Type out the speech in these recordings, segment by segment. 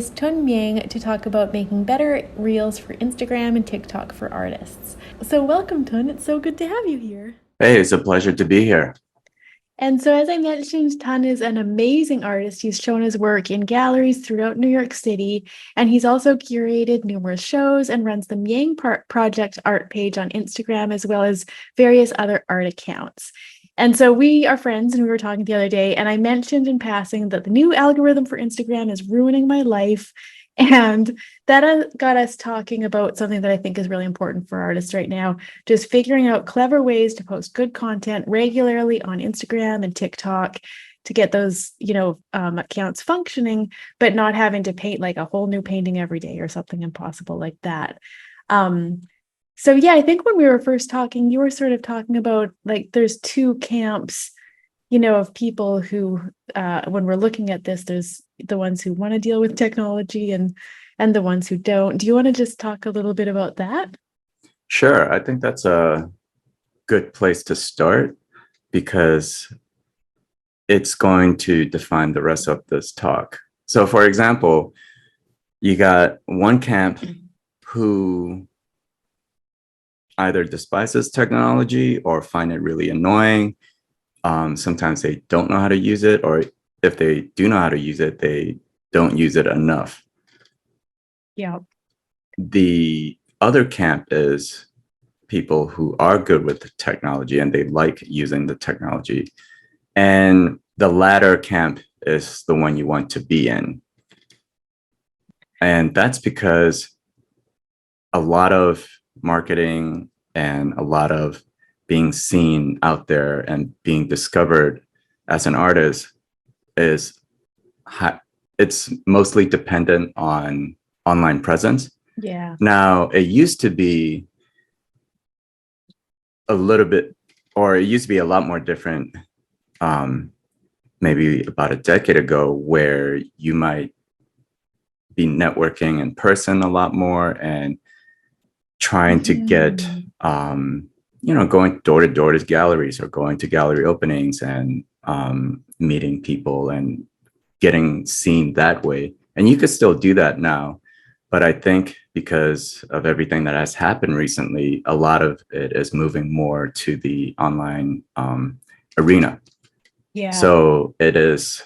Is Myaing to talk about making better reels for Instagram and TikTok for artists. So welcome, Tun. It's so good to have you here. Hey, it's a pleasure to be here. And so, as I mentioned, Tun is an amazing artist. He's shown his work in galleries throughout New York City, and he's also curated numerous shows and runs the Myaing Project art page on Instagram, as well as various other art accounts. And so we are friends, and we were talking the other day, and I mentioned in passing that the new algorithm for Instagram is ruining my life. And that got us talking about something that I think is really important for artists right now, just figuring out clever ways to post good content regularly on Instagram and TikTok to get those, accounts functioning, but not having to paint like a whole new painting every day or something impossible like that. So yeah, I think when we were first talking, you were sort of talking about like there's two camps, of people who, when we're looking at this, there's the ones who want to deal with technology and the ones who don't. Do you want to just talk a little bit about that? Sure, I think that's a good place to start because it's going to define the rest of this talk. So, for example, you got one camp who either despises technology or find it really annoying. Sometimes they don't know how to use it, or if they do know how to use it, they don't use it enough. Yeah. The other camp is people who are good with the technology and they like using the technology. And the latter camp is the one you want to be in. And that's because a lot of marketing and a lot of being seen out there and being discovered as an artist is it's mostly dependent on online presence. Yeah. Now, it used to be a little bit, or it used to be a lot more different, maybe about a decade ago, where you might be networking in person a lot more and trying to get, going door to door to galleries or going to gallery openings and meeting people and getting seen that way. And you could still do that now. But I think because of everything that has happened recently, a lot of it is moving more to the online arena. Yeah. So it is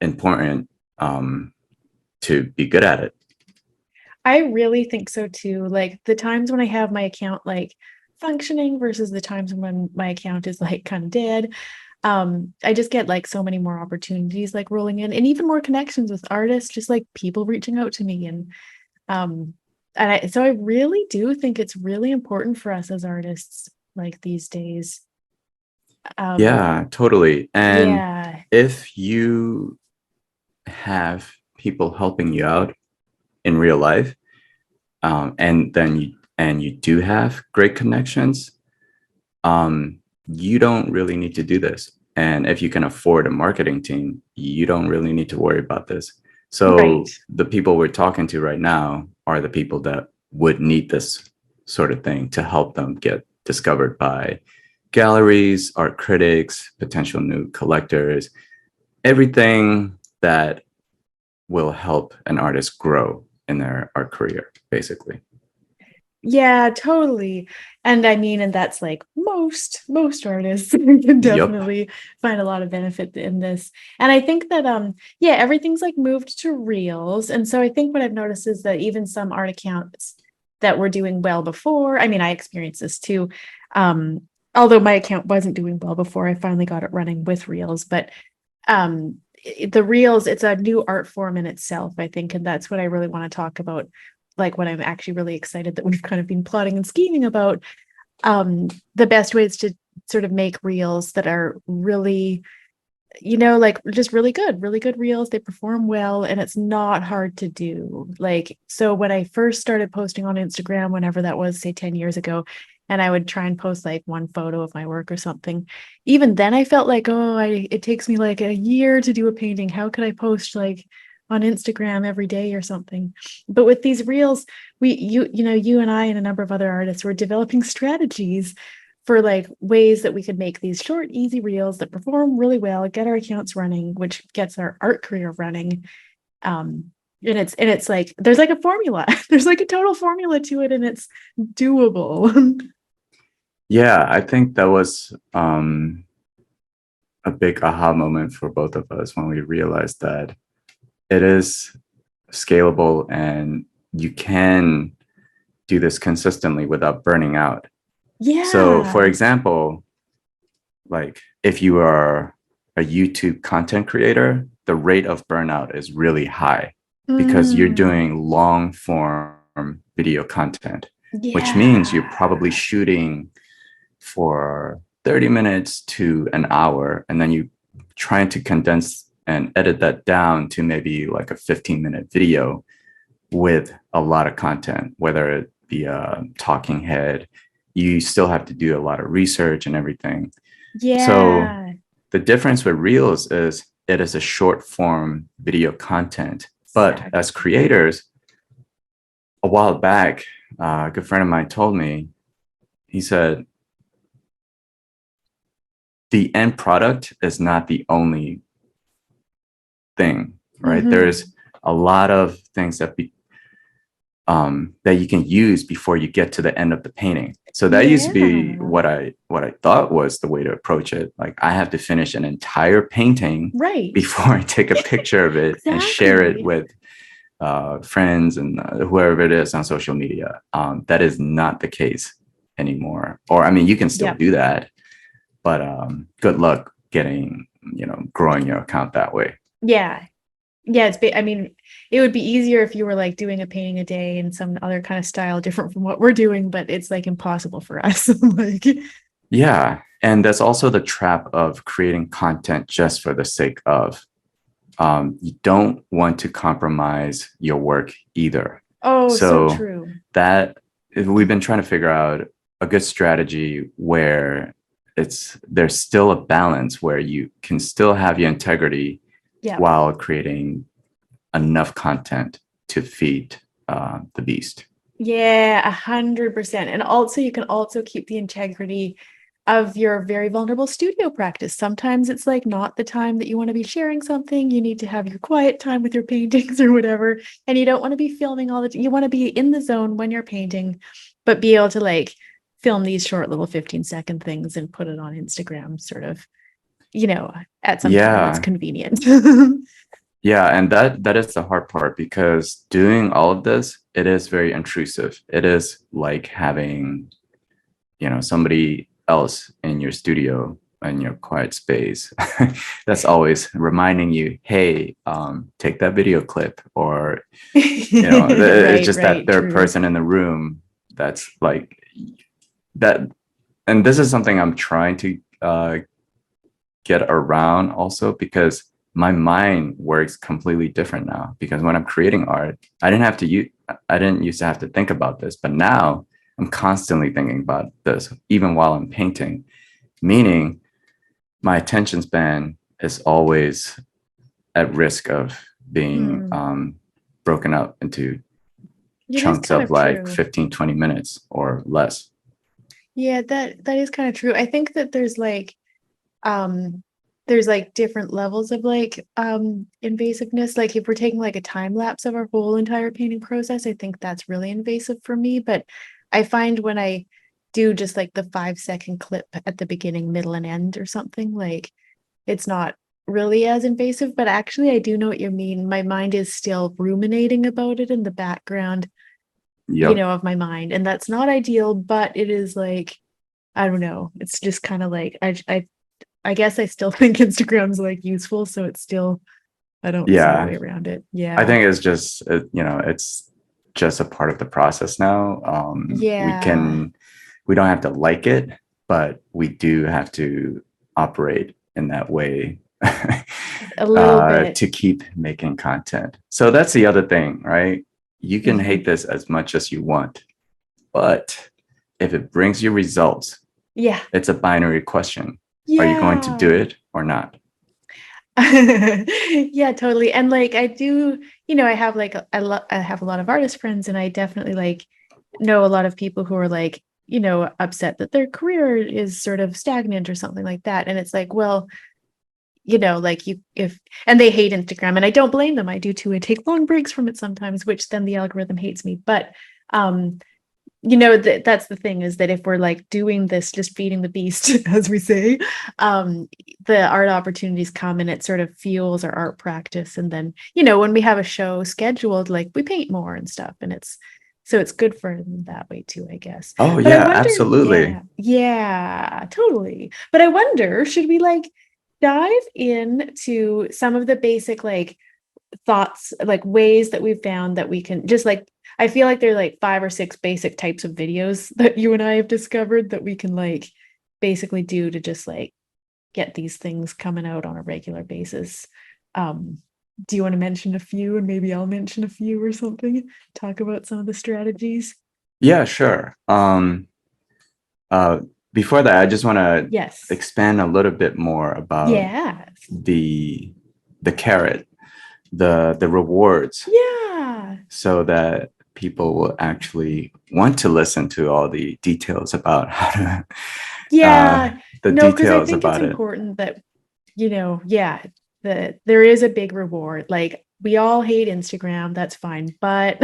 important to be good at it. I really think so too. Like the times when I have my account like functioning versus the times when my account is like kind of dead. I just get like so many more opportunities like rolling in and even more connections with artists, just like people reaching out to me um so I really do think it's really important for us as artists like these days. Yeah, totally. And Yeah. if you have people helping you out in real life, and you do have great connections, you don't really need to do this. And if you can afford a marketing team, you don't really need to worry about this. Right. So the people we're talking to right now are the people that would need this sort of thing to help them get discovered by galleries, art critics, potential new collectors, everything that will help an artist grow in their art career, basically. Yeah, totally. And I mean, and that's like most artists can Yep. definitely find a lot of benefit in this. And I think that yeah, everything's like moved to reels. And so I think what I've noticed is that even some art accounts that were doing well before, I mean, I experienced this too. Although my account wasn't doing well before, I finally got it running with reels, but the reels, it's a new art form in itself, I think, and that's what I really want to talk about, like what I'm actually really excited that we've kind of been plotting and scheming about, the best ways to sort of make reels that are really, like just really good reels. They perform well and it's not hard to do. Like, so when I first started posting on Instagram, whenever that was, say 10 years ago, and I would try and post like one photo of my work or something, even then I felt like, oh, it takes me like a year to do a painting. How could I post like on Instagram every day or something? But with these reels, you and I and a number of other artists were developing strategies for like ways that we could make these short, easy reels that perform really well, get our accounts running, which gets our art career running. And it's like there's like a formula. There's like a total formula to it, and it's doable. Yeah, I think that was a big aha moment for both of us when we realized that it is scalable and you can do this consistently without burning out. So, for Yeah. example, like if you are a YouTube content creator, the rate of burnout is really high because you're Mm, doing long form video content, which means you're yeah. probably shooting for 30 minutes to an hour, and then you trying to condense and edit that down to maybe like a 15-minute video with a lot of content, whether it be a talking head. You still have to do a lot of research and everything. So Yeah. the difference with Reels is it is a short form video content. But as Exactly. creators, a while back, a good friend of mine told me, he said, the end product is not the only thing, right? Mm-hmm. There's a lot of things that you can use before you get to the end of the painting. So that used to be Yeah. what I thought was the way to approach it. Like I have to finish an entire painting Right. before I take a picture of it and share it Exactly. with friends and whoever it is on social media. That is not the case anymore. Or I mean, you can still Yep. do that, but good luck getting growing your account that way. Yeah. Yeah, I mean, it would be easier if you were like doing a painting a day in some other kind of style different from what we're doing, but it's like impossible for us. Like, Yeah. And that's also the trap of creating content just for the sake of. You don't want to compromise your work either. oh, so So true. that we've been trying to figure out a good strategy where there's still a balance where you can still have your integrity Yeah. while creating enough content to feed the beast. Yeah, 100%. And also you can also keep the integrity of your very vulnerable studio practice. Sometimes it's like not the time that you want to be sharing something. You need to have your quiet time with your paintings or whatever. And you don't want to be filming all the time. You want to be in the zone when you're painting, but be able to like film these short little 15-second things and put it on Instagram, sort of, at some time that's Yeah. convenient. Yeah, and that is the hard part because doing all of this, it is very intrusive. It is like having somebody else in your studio in your quiet space that's always reminding you, hey, take that video clip, or it's Right, just that right, third true. person in the room that's like that. And this is something I'm trying to get around also, because my mind works completely different now, because when I'm creating art, I didn't used to have to think about this, but now I'm constantly thinking about this even while I'm painting, meaning my attention span is always at risk of being Hmm. broken up into It is chunks kind of of like true. 15-20 minutes or less. Yeah, that is kind of true. I think that um there's like different levels of like invasiveness. Like if we're taking like a time lapse of our whole entire painting process, I think that's really invasive for me. But I find when I do just like the 5-second clip at the beginning, middle, and end or something, like it's not really as invasive. But actually I do know what you mean. My mind is still ruminating about it in the background, Yep. of my mind. And that's not ideal, but it is like, I don't know. It's just kind of like I guess I still think Instagram's like useful, so it's still I don't see a Yeah, way around it. I Yeah. think it's just it's just a part of the process now. Yeah. We don't have to like it, but we do have to operate in that way A little bit. to keep making content. So that's the other thing, right? You can hate Mhm. this as much as you want, but if it brings you results, Yeah. it's a binary question. Are you going to do Yeah. it or not? Yeah, totally. And like I do, I have like I have a lot of artist friends, and I definitely like know a lot of people who are like, upset that their career is sort of stagnant or something like that. And it's like, well, you know, like and they hate Instagram, and I don't blame them. I do too. I take long breaks from it sometimes, which then the algorithm hates me. But you know, that's the thing, is that if we're like doing this, just feeding the beast, as we say, the art opportunities come and it sort of fuels our art practice. And then, you know, when we have a show scheduled, like we paint more and stuff, and it's good for them that way too, I guess. Oh But I yeah, wonder, absolutely. yeah, totally. But I wonder, should we like dive into some of the basic like thoughts, like ways that we've found that we can just like, I feel like there are like 5 or 6 basic types of videos that you and I have discovered that we can like basically do to just like get these things coming out on a regular basis. Um, do you want to mention a few, and maybe I'll mention a few or something? Talk about some of the strategies. Yeah, sure. Uh, Before that, I just want to Yes. expand a little bit more about Yeah. the carrot, the rewards, Yeah. so that people will actually want to listen to all the details about how to Yeah. the No, because I details think it's about it. important that, you know, yeah, that there is a big reward. Like we all hate Instagram, that's fine, but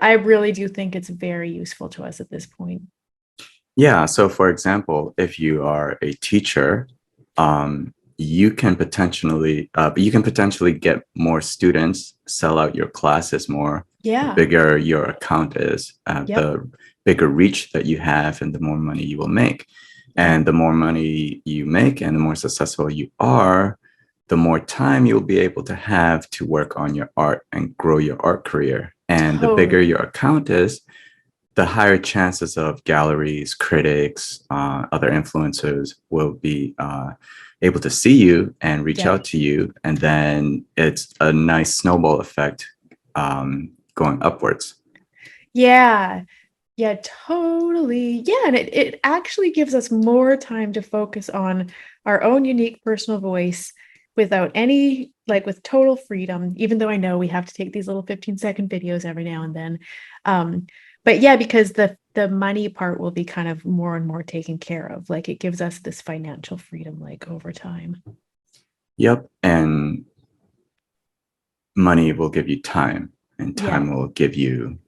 I really do think it's very useful to us at this point. Yeah. So, for example, if you are a teacher, you can potentially get more students, sell out your classes more. The Yeah. bigger your account is, Yep. the bigger reach that you have, and the more money you will make. Yep. And the more money you make, and the more successful you are, the more time you'll be able to have to work on your art and grow your art career. And the bigger your Totally. account is, the higher chances of galleries, critics, other influencers will be able to see you and reach Yeah. out to you. And then it's a nice snowball effect, going upwards. Yeah. Yeah, totally. Yeah, and it actually gives us more time to focus on our own unique personal voice without any, like with total freedom, even though I know we have to take these little 15-second videos every now and then. Um, but yeah, because the money part will be kind of more and more taken care of. Like it gives us this financial freedom like over time. Yep. And money will give you time, and Yeah, time will give you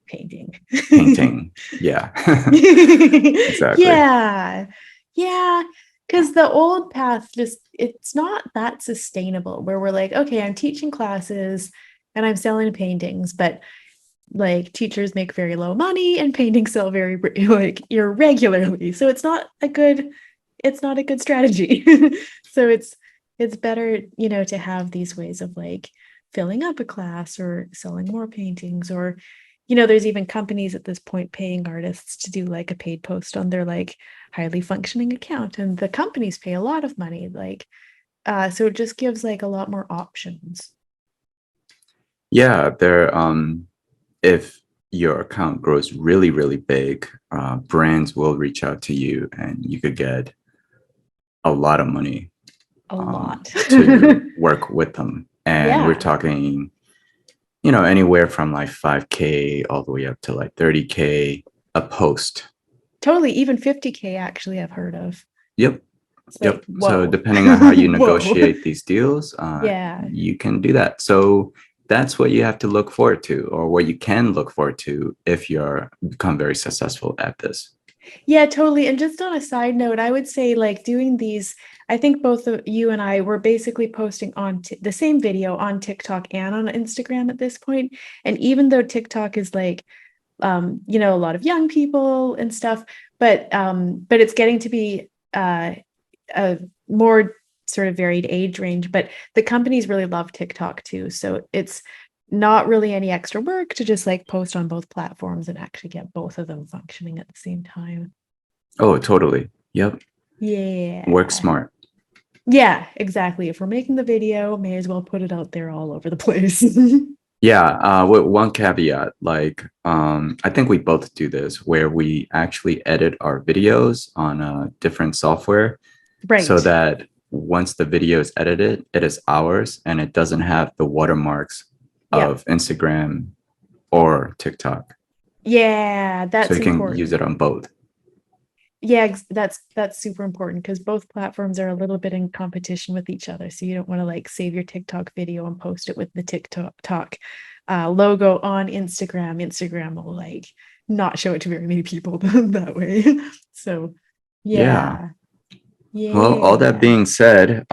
painting. painting. Yeah. Exactly. Yeah. Yeah. Because the old path just, it's not that sustainable where we're like, okay, I'm teaching classes and I'm selling paintings, but like teachers make very low money and paintings sell very like irregularly. So it's not a good strategy. So it's better, you know, to have these ways of like filling up a class or selling more paintings, or you know, there's even companies at this point paying artists to do like a paid post on their like highly functioning account, and the companies pay a lot of money, like so it just gives like a lot more options. Yeah. If your account grows really, really big, brands will reach out to you, and you could get a lot of money, A lot. to work with them. And we're Yeah, talking, anywhere from like 5K all the way up to like 30K a post. totally. Even 50K actually I've heard of. Yep. It's like, Yep. So whoa. depending on how you Whoa. negotiate these deals, Yeah. you can do that. So that's what you have to look forward to, or what you can look forward to if you're become very successful at this. Yeah, totally. And just on a side note, I would say like doing these, I think both of you and I were basically posting on the same video on TikTok and on Instagram at this point. And even though TikTok is like, you know, a lot of young people and stuff, but it's getting to be a more sort of varied age range. But the companies really love TikTok too. So it's not really any extra work to just like post on both platforms and actually get both of them functioning at the same time. Oh, totally. Yep. Work Yeah. smart. Yeah, exactly. If we're making the video, may as well put it out there all over the place. Yeah, with one caveat, like, I think we both do this, where we actually edit our videos on a different software, so Right. that once the video is edited, it is ours and it doesn't have the watermarks Yep. of Instagram or TikTok. Yeah, So that's you can use it important. on both. Yeah, that's super important because both platforms are a little bit in competition with each other. So you don't want to like save your TikTok video and post it with the TikTok logo on Instagram. Instagram will like not show it to very many people that way. So Yeah. yeah, Well, all that yeah, being said,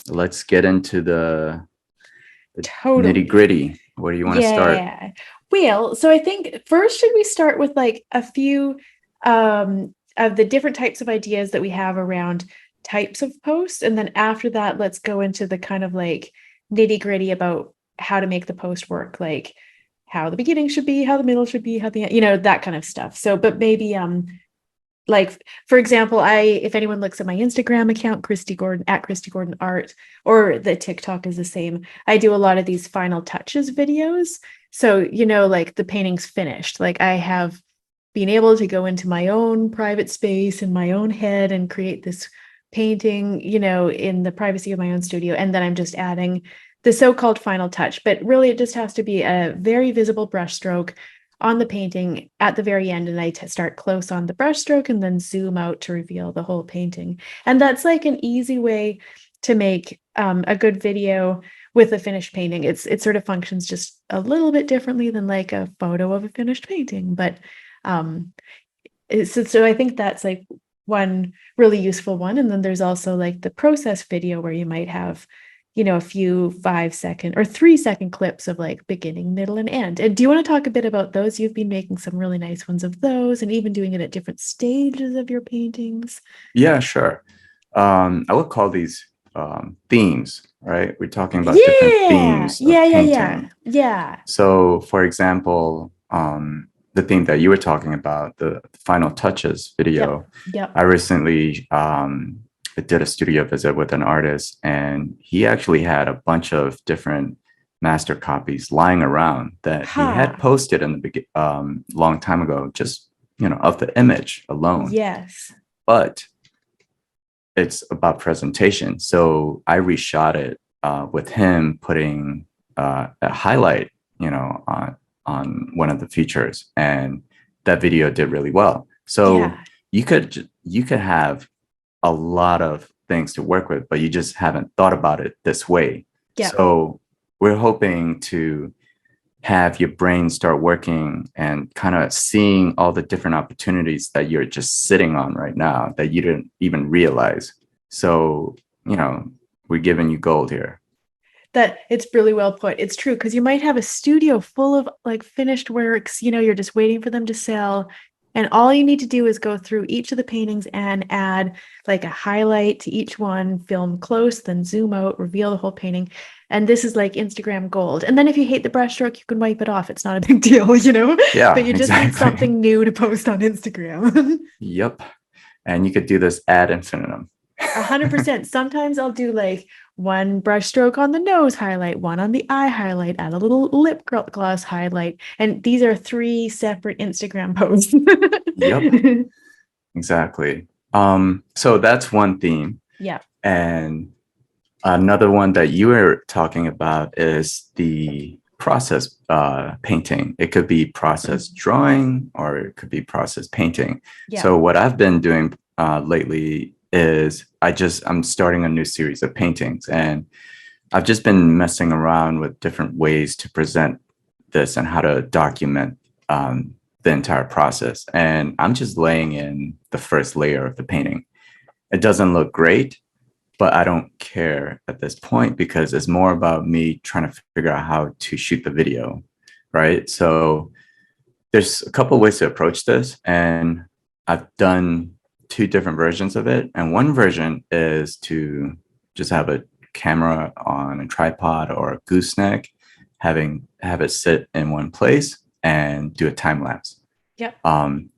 let's get into the nitty totally. gritty. Where do you want to start? Yeah. Well, so I think first should we start with like a few of the different types of ideas that we have around types of posts, and then after that let's go into the kind of like nitty-gritty about how to make the post work, like how the beginning should be, how the middle should be, how the that kind of stuff. So but maybe like for example, if anyone looks at my Instagram account, Kristy Gordon at Kristy Gordon Art, or the TikTok is the same, I do a lot of these final touches videos. So like the painting's finished, like I have been able to go into my own private space in my own head and create this painting, in the privacy of my own studio, and then I'm just adding the so-called final touch, but really it just has to be a very visible brushstroke on the painting at the very end, and I start close on the brushstroke and then zoom out to reveal the whole painting. And that's like an easy way to make a good video with a finished painting. It sort of functions just a little bit differently than like a photo of a finished painting, but um, so I think that's like one really useful one. And then there's also like the process video where you might have a few 5-second or 3-second clips of like beginning, middle, and end. And do you want to talk a bit about those? You've been making some really nice ones of those and even doing it at different stages of your paintings. Yeah, sure. I would call these themes, right? We're talking about different Yeah, themes of yeah, yeah, yeah, painting. yeah. So, for example, the theme that you were talking about, the final touches Yep, video, yep. I recently did a studio visit with an artist, and he actually had a bunch of different master copies lying around that he had Ha, posted in the long time ago, just of the image alone. yes. But it's about presentation. So I reshot it with him putting a highlight, on one of the features, and that video did really well. So Yeah, you could have a lot of things to work with, but you just haven't thought about it this way. yep. So we're hoping to have your brain start working and kind of seeing all the different opportunities that you're just sitting on right now that you didn't even realize. So, we're giving you gold here. That it's really well put. It's true because you might have a studio full of like finished works, you're just waiting for them to sell. And all you need to do is go through each of the paintings and add like a highlight to each one, film close, then zoom out, reveal the whole painting. And this is like Instagram gold. And then if you hate the brushstroke, you can wipe it off. It's not a big deal, but Yeah, you just need exactly. something new to post on Instagram. Yep. And you could do this ad infinitum. 100%. Sometimes I'll do like one brush stroke on the nose highlight, one on the eye highlight, add a little lip gloss highlight. And these are 3 separate Instagram posts. Yep, exactly. So that's one theme. Yeah. And another one that you were talking about is the process painting. It could be process drawing or it could be process painting. Yeah. So what I've been doing lately is I'm starting a new series of paintings, and I've just been messing around with different ways to present this and how to document the entire process. And I'm just laying in the first layer of the painting. It doesn't look great, but I don't care at this point because it's more about me trying to figure out how to shoot the video, right? So there's a couple of ways to approach this, and I've done 2 different versions of it. And one version is to just have a camera on a tripod or a gooseneck, have it sit in one place and do a time lapse. Yep.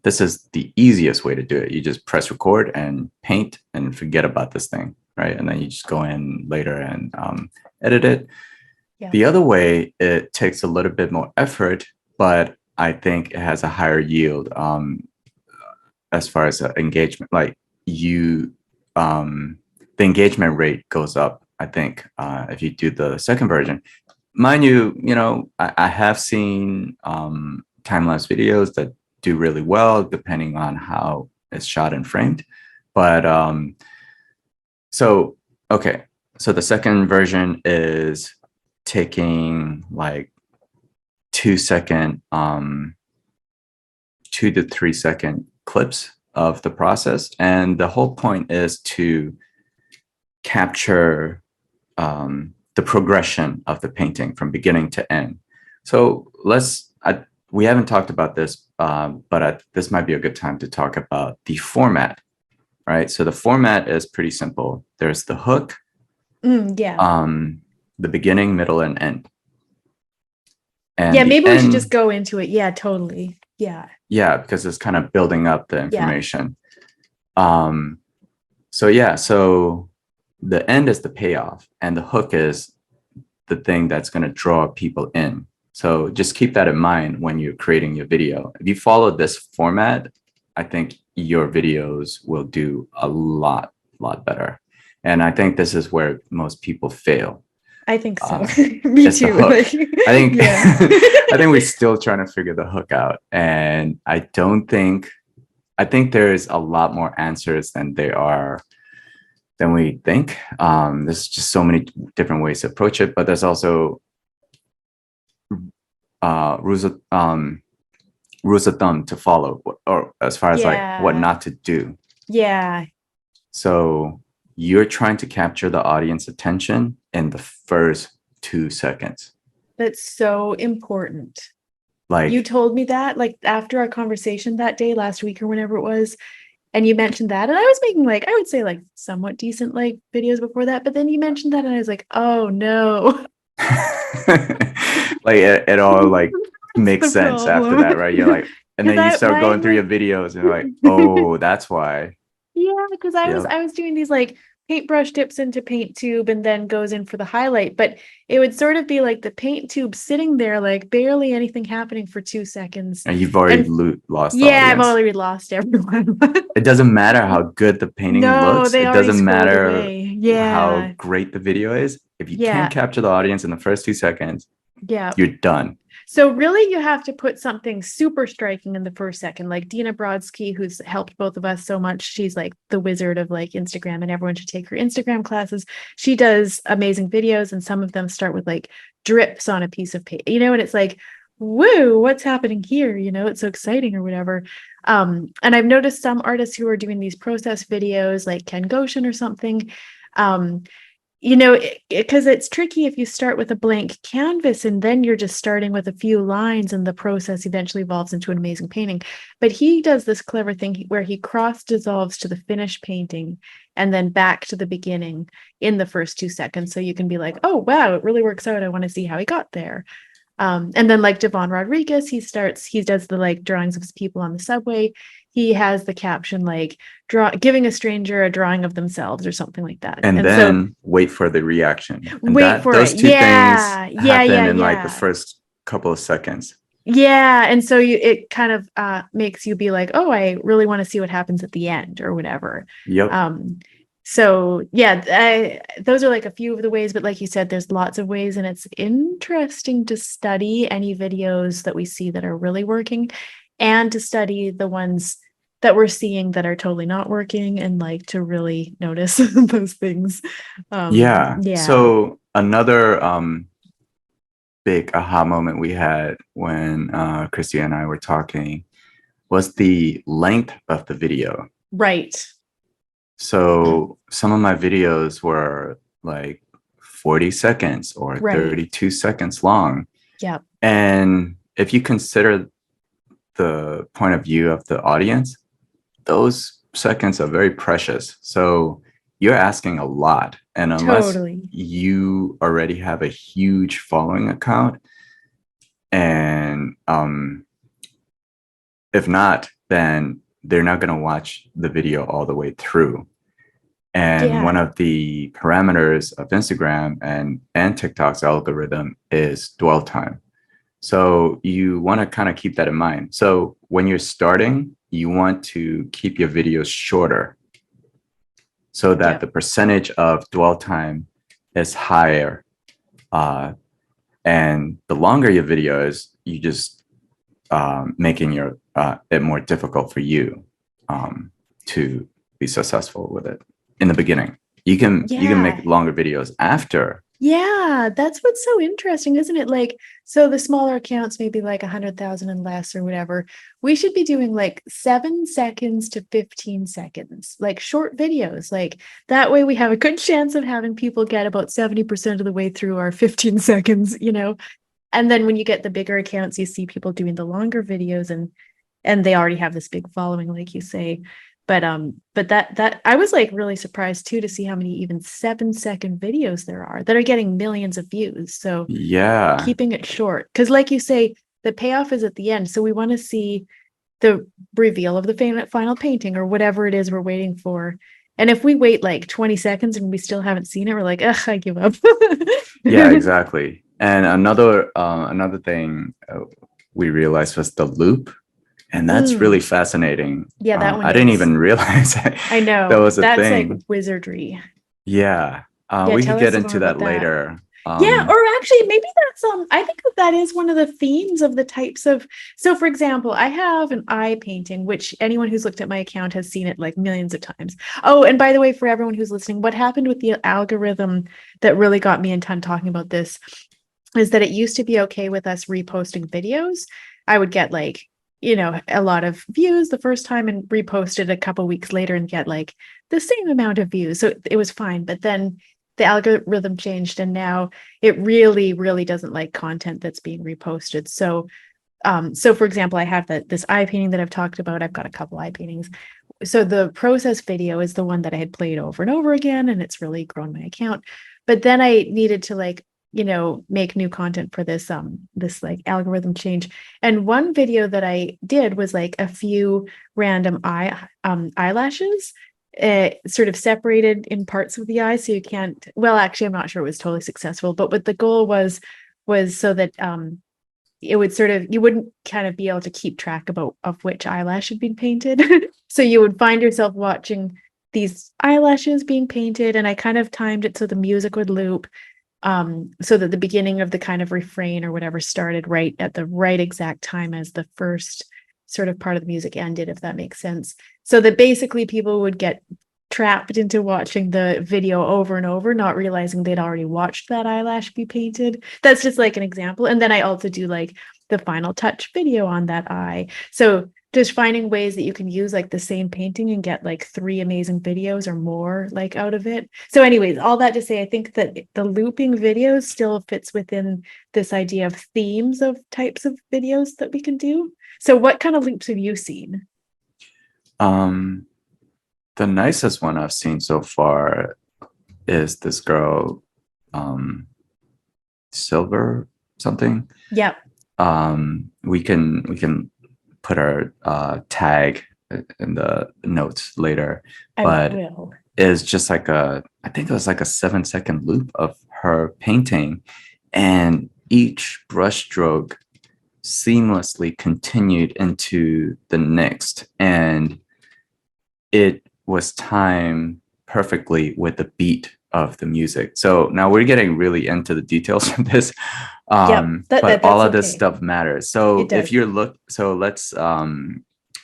This is the easiest way to do it. You just press record and paint and forget about this thing, right? And then you just go in later and edit it. Yeah. The other way, it takes a little bit more effort, but I think it has a higher yield as far as engagement. Like the engagement rate goes up, I think, if you do the second version. Mind you, I have seen time-lapse videos that do really well, depending on how is shot and framed. But so okay, so the second version is taking like 2 to 3 second clips of the process, and the whole point is to capture the progression of the painting from beginning to end. So we haven't talked about this, but this might be a good time to talk about the format, right? So the format is pretty simple. There's the hook, the beginning, middle, and end. And yeah, maybe we should just go into it. Yeah, totally. Yeah. Yeah, because it's kind of building up the information. So the end is the payoff, and the hook is the thing that's going to draw people in. So just keep that in mind when you're creating your video. If you follow this format, I think your videos will do a lot better. And I think this is where most people fail. I think so. Me too. I think I think we're still trying to figure the hook out. And I think there's a lot more answers than we think. There's just so many different ways to approach it, but there's also rules of thumb to follow, or as far as like what not to do. Yeah. So you're trying to capture the audience attention in the first 2 seconds. That's so important. Like, you told me that, like, after our conversation that day last week or whenever it was, and you mentioned that, and I was making, like, I would say, like, somewhat decent, like, videos before that, but then you mentioned that and I was like, oh no. Like it all like makes sense after that, right? You're like, and then you start going through your videos and you're like, oh, that's why. Yeah, because I was doing these like paintbrush dips into paint tube and then goes in for the highlight, but it would sort of be like the paint tube sitting there, like barely anything happening for 2 seconds. And you've already lost. Yeah, I've already lost everyone. It doesn't matter how good the painting looks. It doesn't matter how great the video is. If you can't capture the audience in the first 2 seconds, you're done. So really, you have to put something super striking in the first second, like Dina Brodsky, who's helped both of us so much. She's like the wizard of like Instagram, and everyone should take her Instagram classes. She does amazing videos, and some of them start with like drips on a piece of paper, and it's like, woo, what's happening here? It's so exciting or whatever. And I've noticed some artists who are doing these process videos, like Ken Goshen or something, because it's tricky if you start with a blank canvas and then you're just starting with a few lines and the process eventually evolves into an amazing painting. But he does this clever thing where he cross dissolves to the finished painting and then back to the beginning in the first 2 seconds. So you can be like, oh, wow, it really works out. I want to see how he got there. And then like Devon Rodriguez, he does the like drawings of people on the subway. He has the caption like giving a stranger a drawing of themselves or something like that. And then so, wait for the reaction. And those two things happen in like the first couple of seconds. Yeah. And so it kind of makes you be like, oh, I really want to see what happens at the end or whatever. Yep. So yeah, those are like a few of the ways, but like you said, there's lots of ways, and it's interesting to study any videos that we see that are really working and to study the ones that we're seeing that are totally not working, and like to really notice those things. So another big aha moment we had when Kristy and I were talking was the length of the video. Right. So some of my videos were like 40 seconds or 32 seconds long. Yeah. And if you consider the point of view of the audience, those seconds are very precious. So you're asking a lot. And unless you already have a huge following account, and if not, then they're not going to watch the video all the way through. And one of the parameters of Instagram and TikTok's algorithm is dwell time. So you want to kind of keep that in mind. So when you're starting, you want to keep your videos shorter so that the percentage of dwell time is higher. And the longer your video is, you just making it more difficult for you. to be successful with it in the beginning. You can make longer videos after. Yeah, that's what's so interesting, isn't it? Like, so the smaller accounts, maybe like 100,000 and less or whatever, we should be doing like 7 seconds to 15 seconds, like short videos. Like that way we have a good chance of having people get about 70% of the way through our 15 seconds, you know? And then when you get the bigger accounts, you see people doing the longer videos and they already have this big following, like you say. But that I was like really surprised too to see how many even 7-second videos there are that are getting millions of views. So yeah, keeping it short, because like you say, the payoff is at the end. So we want to see the reveal of the final painting or whatever it is we're waiting for. And if we wait like 20 seconds and we still haven't seen it, we're like, ugh, I give up. yeah, exactly. And another thing we realized was the loop. And that's really fascinating. Yeah, that one I didn't even realize that, I know. that was a that's thing. Like wizardry. Yeah. We could get into that later. Yeah, or actually maybe that's I think that is one of the themes of the types of, so for example, I have an eye painting, which anyone who's looked at my account has seen it like millions of times. Oh, and by the way, for everyone who's listening, what happened with the algorithm that really got me in ton talking about this is that it used to be okay with us reposting videos. I would get like, you know, a lot of views the first time and repost it a couple weeks later and get like the same amount of views. So it was fine. But then the algorithm changed and now it really, really doesn't like content that's being reposted. So so for example, I have this eye painting that I've talked about. I've got a couple eye paintings. So the process video is the one that I had played over and over again, and it's really grown my account. But then I needed to like, you know, make new content for this this like algorithm change. And one video that I did was like a few random eyelashes sort of separated in parts of the eye, so you can't, well, actually I'm not sure it was totally successful, but what the goal was so that it would sort of, you wouldn't kind of be able to keep track of which eyelash had been painted. So you would find yourself watching these eyelashes being painted, and I kind of timed it so the music would loop, so that the beginning of the kind of refrain or whatever started right at the right exact time as the first sort of part of the music ended, if that makes sense. So that basically people would get trapped into watching the video over and over, not realizing they'd already watched that eyelash be painted. That's just like an example. And then I also do like the final touch video on that eye. So just finding ways that you can use like the same painting and get like 3 amazing videos or more like out of it. So anyways, all that to say, I think that the looping videos still fits within this idea of themes of types of videos that we can do. So what kind of loops have you seen? The nicest one I've seen so far is this girl, Silver something. Yep. We can put our tag in the notes later, but it's just like I think it was like a 7-second loop of her painting, and each brushstroke seamlessly continued into the next, and it was timed perfectly with the beat of the music. So now we're getting really into the details of this, but all of this stuff matters. So if you're so let's do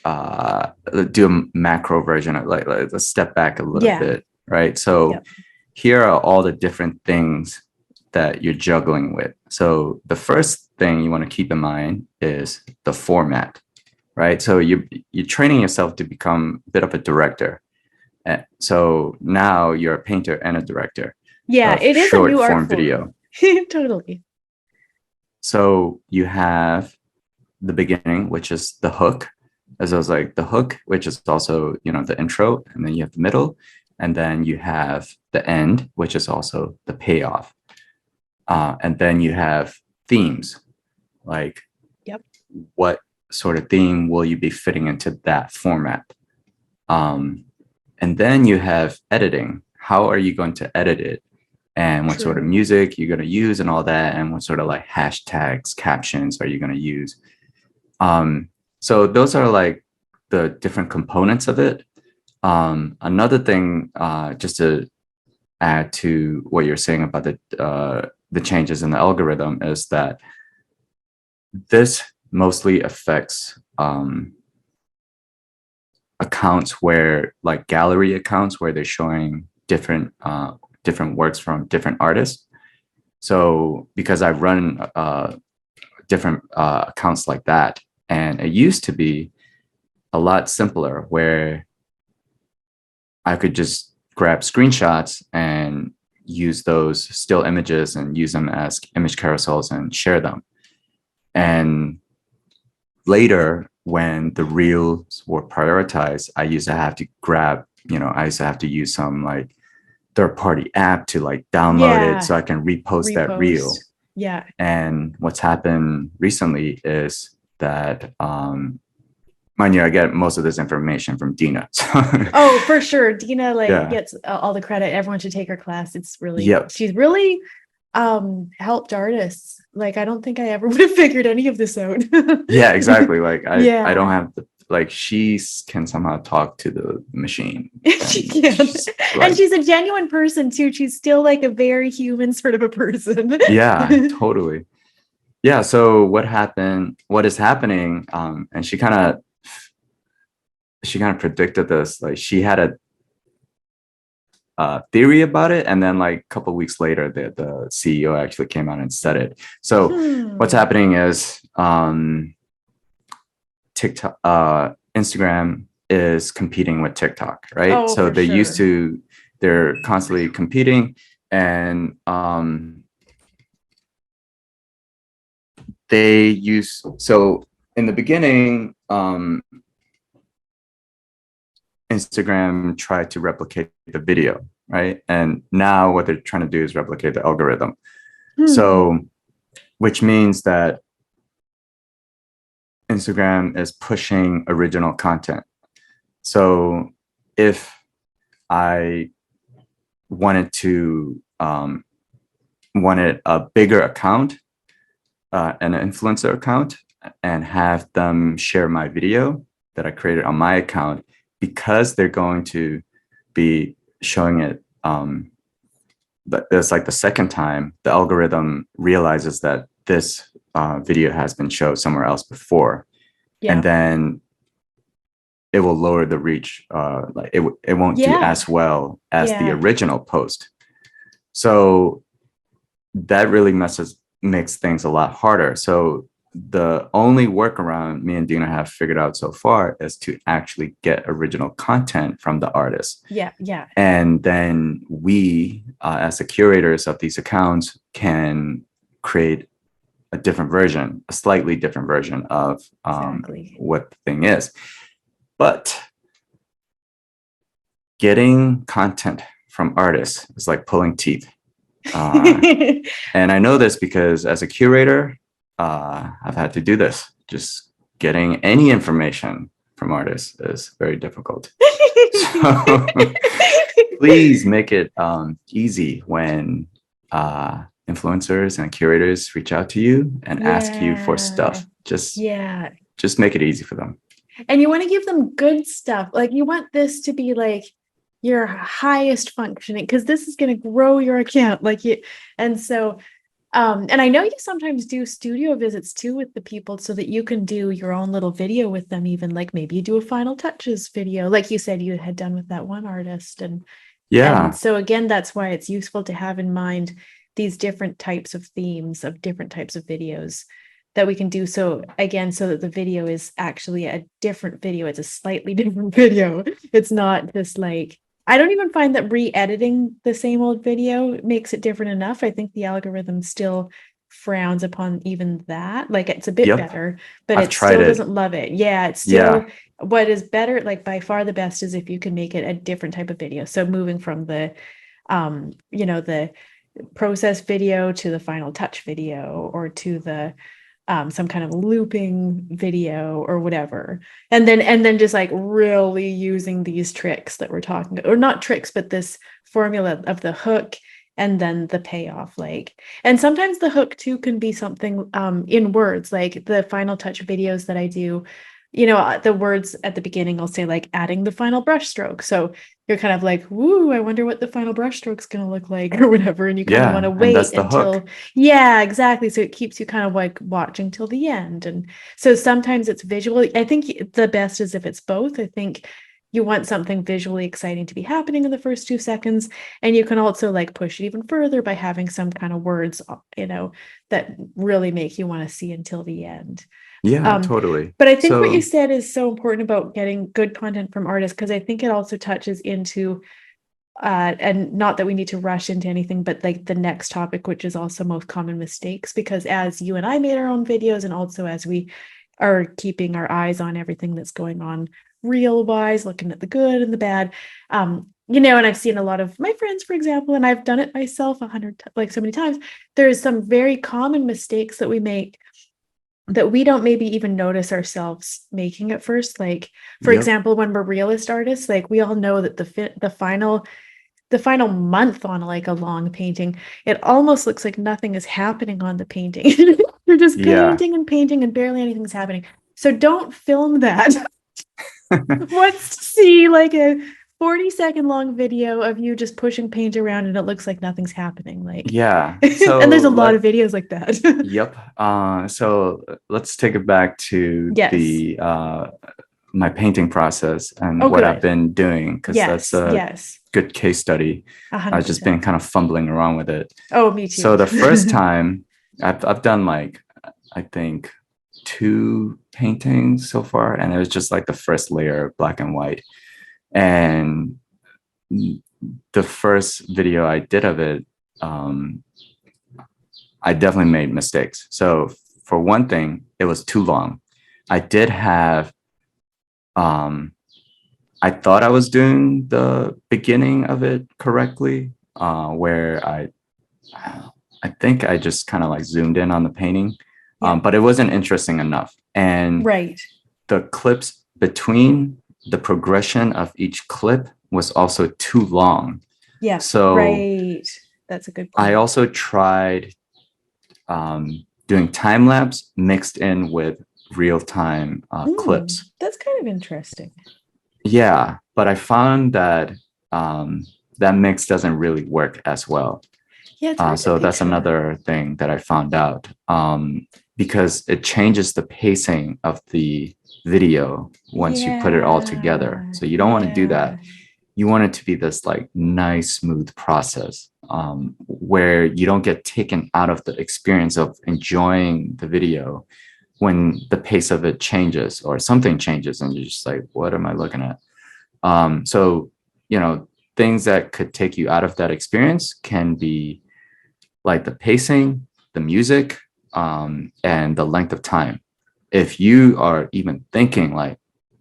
a macro version of like let's step back a little bit, right? So here are all the different things that you're juggling with. So the first thing you want to keep in mind is the format, right? So you're training yourself to become a bit of a director. So now you're a painter and a director. Yeah, it is short a new form art video. Totally. So you have the beginning, which is the hook, as I was like the hook, which is also, you know, the intro, and then you have the middle, and then you have the end, which is also the payoff. And then you have themes, like what sort of theme will you be fitting into that format? And then you have editing. How are you going to edit it? And what sort of music you're going to use and all that, and what sort of like hashtags, captions are you going to use? So those are like the different components of it. Another thing, just to add to what you're saying about the changes in the algorithm, is that this mostly affects accounts where like gallery accounts where they're showing different works from different artists. So because I've run different accounts like that, and it used to be a lot simpler where I could just grab screenshots and use those still images and use them as image carousels and share them. And later, when the reels were prioritized, I used to have to use some like third-party app to like download it so I can repost that reel. Yeah. And what's happened recently is that mind you, I get most of this information from Dina. Oh, for sure. Dina gets all the credit. Everyone should take her class. It's really, she's really helped artists. Like, I don't think I ever would have figured any of this out. Yeah, exactly. Like I don't have the, like, she can somehow talk to the machine. She can. And she's a genuine person too. She's still like a very human sort of a person. Yeah, totally. Yeah. So what is happening, and she kind of predicted this. Like, she had a theory about it, and then like a couple of weeks later the CEO actually came out and said it. So what's happening is TikTok, Instagram is competing with TikTok, right? Oh, so they're constantly competing, and so in the beginning, Instagram tried to replicate the video, right? And now what they're trying to do is replicate the algorithm. So, which means that Instagram is pushing original content. So if I wanted a bigger account, an influencer account, and have them share my video that I created on my account, because they're going to be showing it, but it's like the second time, the algorithm realizes that this video has been shown somewhere else before, and then it will lower the reach. Like it won't do as well as the original post. So that really makes things a lot harder. So the only workaround me and Dina have figured out so far is to actually get original content from the artist. Yeah. And then we, as the curators of these accounts, can create a slightly different version of what the thing is. But getting content from artists is like pulling teeth. And I know this because as a curator, I've had to do this. Just getting any information from artists is very difficult. So please make it easy when influencers and curators reach out to you and ask you for stuff. Just make it easy for them. And you want to give them good stuff. Like, you want this to be like your highest functioning, because this is going to grow your account. And I know you sometimes do studio visits too with the people, so that you can do your own little video with them, even like maybe you do a final touches video, like you said you had done with that one artist. And so again, that's why it's useful to have in mind these different types of themes of different types of videos that we can do. So again, so that the video is actually a different video. It's a slightly different video. It's not just like, I don't even find that re-editing the same old video makes it different enough. I think the algorithm still frowns upon even that. Like, it's a bit better, but it still doesn't love it. Yeah, it's still what is better, like by far the best, is if you can make it a different type of video. So moving from the the process video to the final touch video, or to the some kind of looping video or whatever. And then just like really using these tricks that we're talking about, or not tricks, but this formula of the hook and then the payoff. And sometimes the hook too can be something in words, like the final touch videos that I do, the words at the beginning, I'll say like adding the final brush stroke. So you're kind of like, woo, I wonder what the final brush stroke's going to look like, or whatever. And you kind of want to wait until, hook. Yeah, exactly. So it keeps you kind of like watching till the end. And so sometimes it's visual. I think the best is if it's both. I think you want something visually exciting to be happening in the first 2 seconds. And you can also like push it even further by having some kind of words, that really make you want to see until the end. Yeah, totally. But I think what you So said is so important about getting good content from artists, because I think it also touches into and not that we need to rush into anything, but like the next topic, which is also most common mistakes, because as you and I made our own videos, and also as we are keeping our eyes on everything that's going on real wise, looking at the good and the bad, and I've seen a lot of my friends, for example, and I've done it myself like so many times. There's some very common mistakes that we make that we don't maybe even notice ourselves making at first. Like, for yep. example, when we're realist artists, like we all know that the final month on like a long painting, it almost looks like nothing is happening on the painting. You're just Yeah. painting and painting and barely anything's happening. So don't film that. Wants to see like a 40-second long video of you just pushing paint around and it looks like nothing's happening. Like, Yeah. and there's So a lot of videos like that. yep. So let's take it back to Yes. the my painting process and Oh, what I've good. been doing, because that's Yes. a Yes. good case study. I've just been 100%. kind of fumbling around with it. Oh, me So too. the first time I've done like, I think 2 paintings so far, and it was just like the first layer, black and white. And the first video I did of it, I definitely made mistakes. So for one thing, it was too long. I did have, I thought I was doing the beginning of it correctly, where I think I just kind of like zoomed in on the painting, Yeah. but it wasn't interesting enough. And Right. the clips between the progression of each clip was also too long. Yeah. So Right. That's a good I point. also tried doing time lapse mixed in with real time clips. That's kind of interesting. Yeah, but I found that that mix doesn't really work as well. Yeah, it's hard to So that's picture. another thing that I found out, because it changes the pacing of the video once you put it all together. So you don't want to do that. You want it to be this like nice, smooth process, where you don't get taken out of the experience of enjoying the video when the pace of it changes or something changes and you're just like, what am I looking at? So, things that could take you out of that experience can be like the pacing, the music, and the length of time. If you are even thinking like,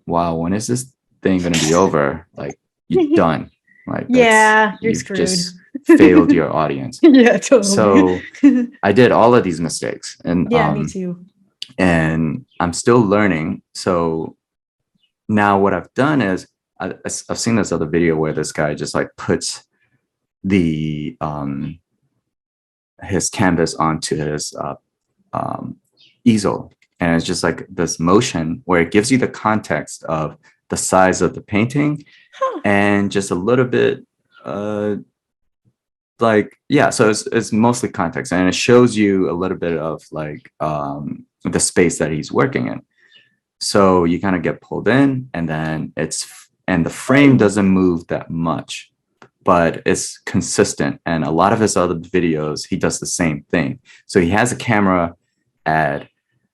wow, when is this thing going to be over? Like, you're done. Like, Yeah, you're you've screwed. just failed your audience. Yeah, totally. So I did all of these mistakes, and Yeah, me too. and I'm still learning. So now what I've done is I've seen this other video where this guy just like puts the his canvas onto his easel, and it's just like this motion where it gives you the context of the size of the painting and just a little bit like, yeah, so it's mostly context, and it shows you a little bit of like the space that he's working in. So you kind of get pulled in, and then and the frame doesn't move that much, but it's consistent. And a lot of his other videos, he does the same thing. So he has a camera at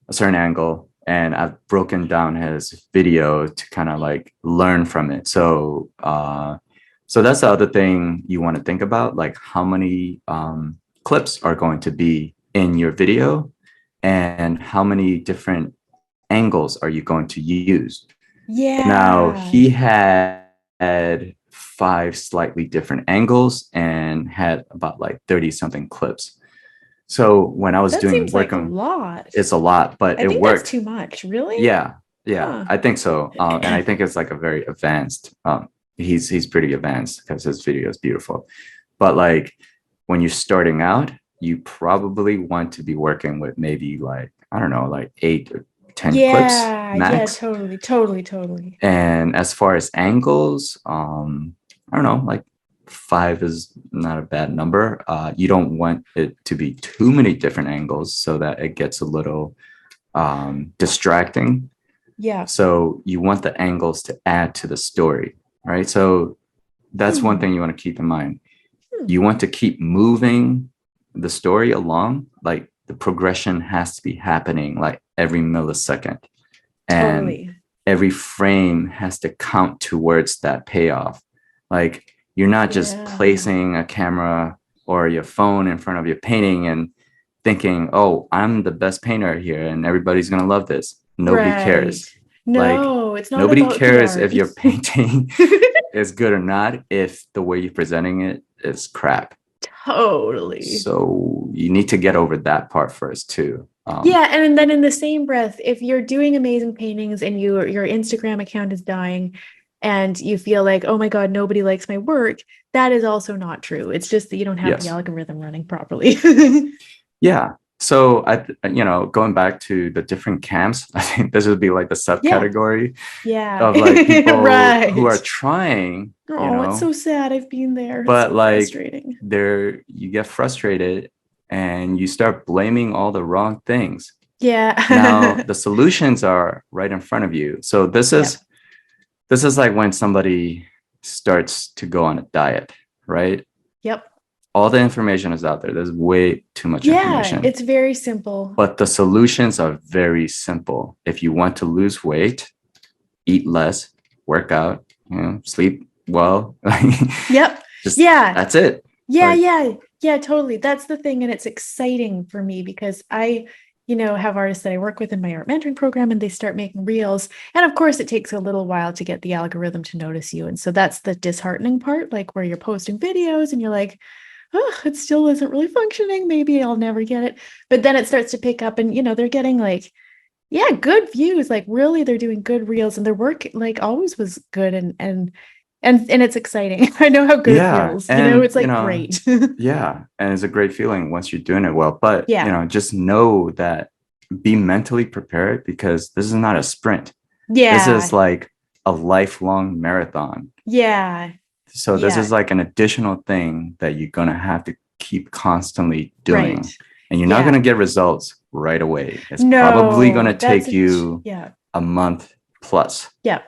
a certain angle, and I've broken down his video to kind of like learn from it. So so that's the other thing you want to think about, like how many clips are going to be in your video and how many different angles are you going to use. Yeah. Now, he had 5 slightly different angles and had about like 30 something clips. So when I was that doing seems work like a on, lot. it's a lot, but I it think worked. that's too much. Really? Yeah, Huh. I think so. And I think it's like a very advanced. He's pretty advanced because his video is beautiful. But like when you're starting out, you probably want to be working with maybe like, I don't know, like 8 or 10 clips max. Yeah, totally. And as far as angles, I don't know, like 5 is not a bad number. You don't want it to be too many different angles so that it gets a little distracting. Yeah. So you want the angles to add to the story, right? So that's one thing you want to keep in mind. You want to keep moving the story along, like the progression has to be happening like every millisecond. And Totally. every frame has to count towards that payoff. Like you're not just Yeah. placing a camera or your phone in front of your painting and thinking, oh, I'm the best painter here and everybody's going to love this. Nobody Right. cares. Like No, it's not nobody about the cares if art. your painting is good or not if the way you're presenting it is crap. Totally. So you need to get over that part first too. Yeah, and then in the same breath, if you're doing amazing paintings and your Instagram account is dying and you feel like, oh my God, nobody likes my work, that is also not true. It's just that you don't have the Yes. algorithm running properly. Yeah. So going back to the different camps, I think this would be like the Yeah. subcategory Yeah. of like people who are Right. trying, Oh, it's so sad. I've been there. It's but so like frustrating. you get frustrated and you start blaming all the wrong things. Now Yeah. the solutions are right in front of you. So Yep. this is like when somebody starts to go on a diet, right? Yep. All the information is out there. There's way too much Yeah, information. it's very simple. But the solutions are very simple. If you want to lose weight, eat less, work out, sleep well. Yep. Just Yeah. that's it. Yeah, Like, yeah, yeah, totally. That's the thing. And it's exciting for me because have artists that I work with in my art mentoring program and they start making reels. And of course, it takes a little while to get the algorithm to notice you. And so that's the disheartening part, like where you're posting videos and you're like, oh, it still isn't really functioning. Maybe I'll never get it. But then it starts to pick up and, they're getting like, yeah, good views. Like really, they're doing good reels and their work like always was good and it's exciting. I know how good it yeah. feels. And, It's like great. yeah. And it's a great feeling once you're doing it well. But, Yeah. just know that be mentally prepared because this is not a sprint. This is Yeah. like a lifelong marathon. Yeah. So this Yeah. is like an additional thing that you're going to have to keep constantly Right. doing. And you're not going Yeah. to get results right away. It's probably going to No, take you yeah. a month plus. Yeah.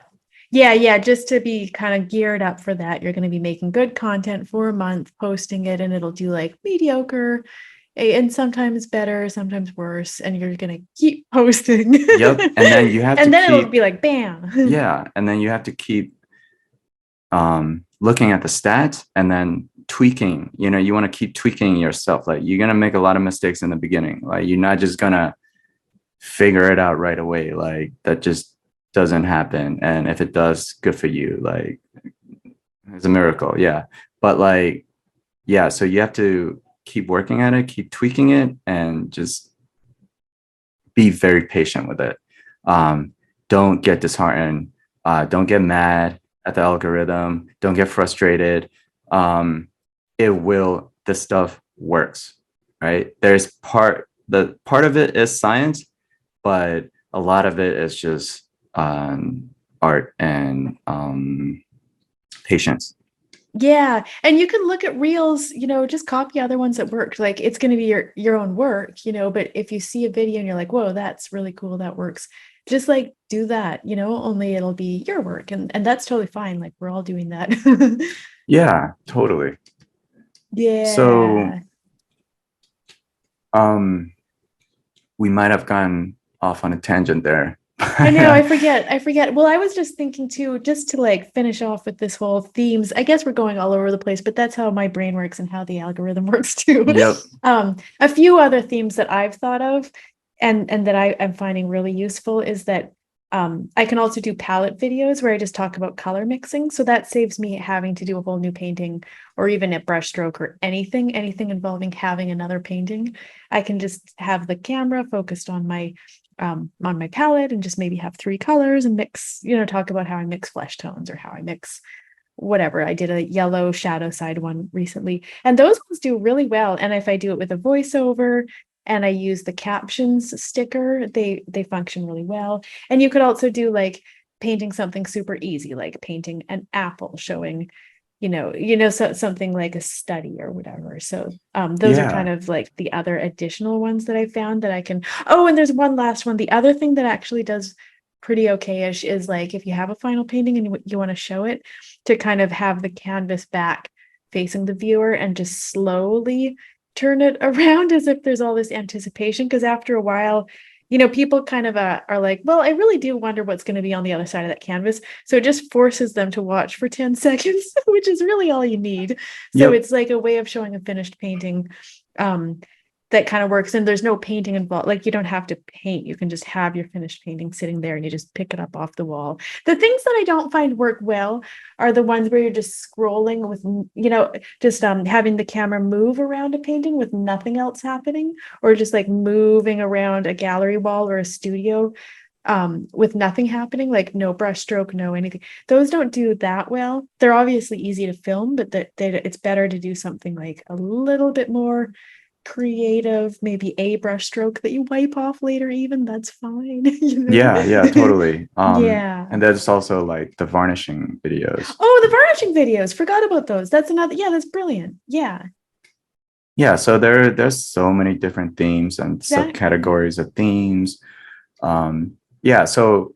Yeah. Yeah. Just to be kind of geared up for that, you're going to be making good content for a month, posting it, and it'll do like mediocre and sometimes better, sometimes worse. And you're going to keep posting. Yep. And then you have to And then it'll keep, be like, bam. yeah. And then you have to keep looking at the stats and then tweaking. You want to keep tweaking yourself. Like you're going to make a lot of mistakes in the beginning. Like you're not just going to figure it out right away. Like that just doesn't happen. And if it does, good for you. Like it's a miracle. Yeah. But like, yeah. So you have to keep working at it, keep tweaking it, and just be very patient with it. Don't get disheartened. Don't get mad at the algorithm. Don't get frustrated. This stuff works, right? The part of it is science, but a lot of it is just art and patience. Yeah. And you can look at reels, just copy other ones that worked. Like it's going to be your own work, but if you see a video and you're like, whoa, that's really cool. That works. Just like do that, only it'll be your work. And that's totally fine. Like we're all doing that. Yeah, totally. So Yeah. we might have gone off on a tangent there. I know, I forget. Well, I was just thinking too, just to like finish off with this whole themes. I guess we're going all over the place, but that's how my brain works and how the algorithm works too. Yep. A few other themes that I've thought of and that I'm finding really useful is that I can also do palette videos where I just talk about color mixing. So that saves me having to do a whole new painting or even a brush stroke or anything involving having another painting. I can just have the camera focused on my palette and just maybe have 3 colors and mix, talk about how I mix flesh tones or how I mix whatever. I did a yellow shadow side one recently, and those ones do really well. And if I do it with a voiceover and I use the captions sticker, they function really well. And you could also do like painting something super easy, like painting an apple showing something like a study or whatever. So those are kind of like the other additional ones that I found that I can. Oh, and there's one last one. The other thing that actually does pretty okay-ish is like if you have a final painting and you want to show it, to kind of have the canvas back facing the viewer and just slowly turn it around as if there's all this anticipation. Because after a while, people kind of are like, well, I really do wonder what's going to be on the other side of that canvas. So it just forces them to watch for 10 seconds, which is really all you need. So Yep. it's like a way of showing a finished painting. That kind of works, and there's no painting involved. Like, you don't have to paint, you can just have your finished painting sitting there and you just pick it up off the wall. The things that I don't find work well are the ones where you're just scrolling with, just having the camera move around a painting with nothing else happening, or just like moving around a gallery wall or a studio with nothing happening, like no brush stroke, no anything. Those don't do that well. They're obviously easy to film, but it's better to do something like a little bit more creative, maybe a brush stroke that you wipe off later, even that's fine. Yeah, totally. Yeah. And there's also like the varnishing videos. Oh, the varnishing videos, forgot about those. That's another, yeah, that's brilliant. Yeah, Yeah, so there's so many different themes and exactly. subcategories of themes. Yeah, so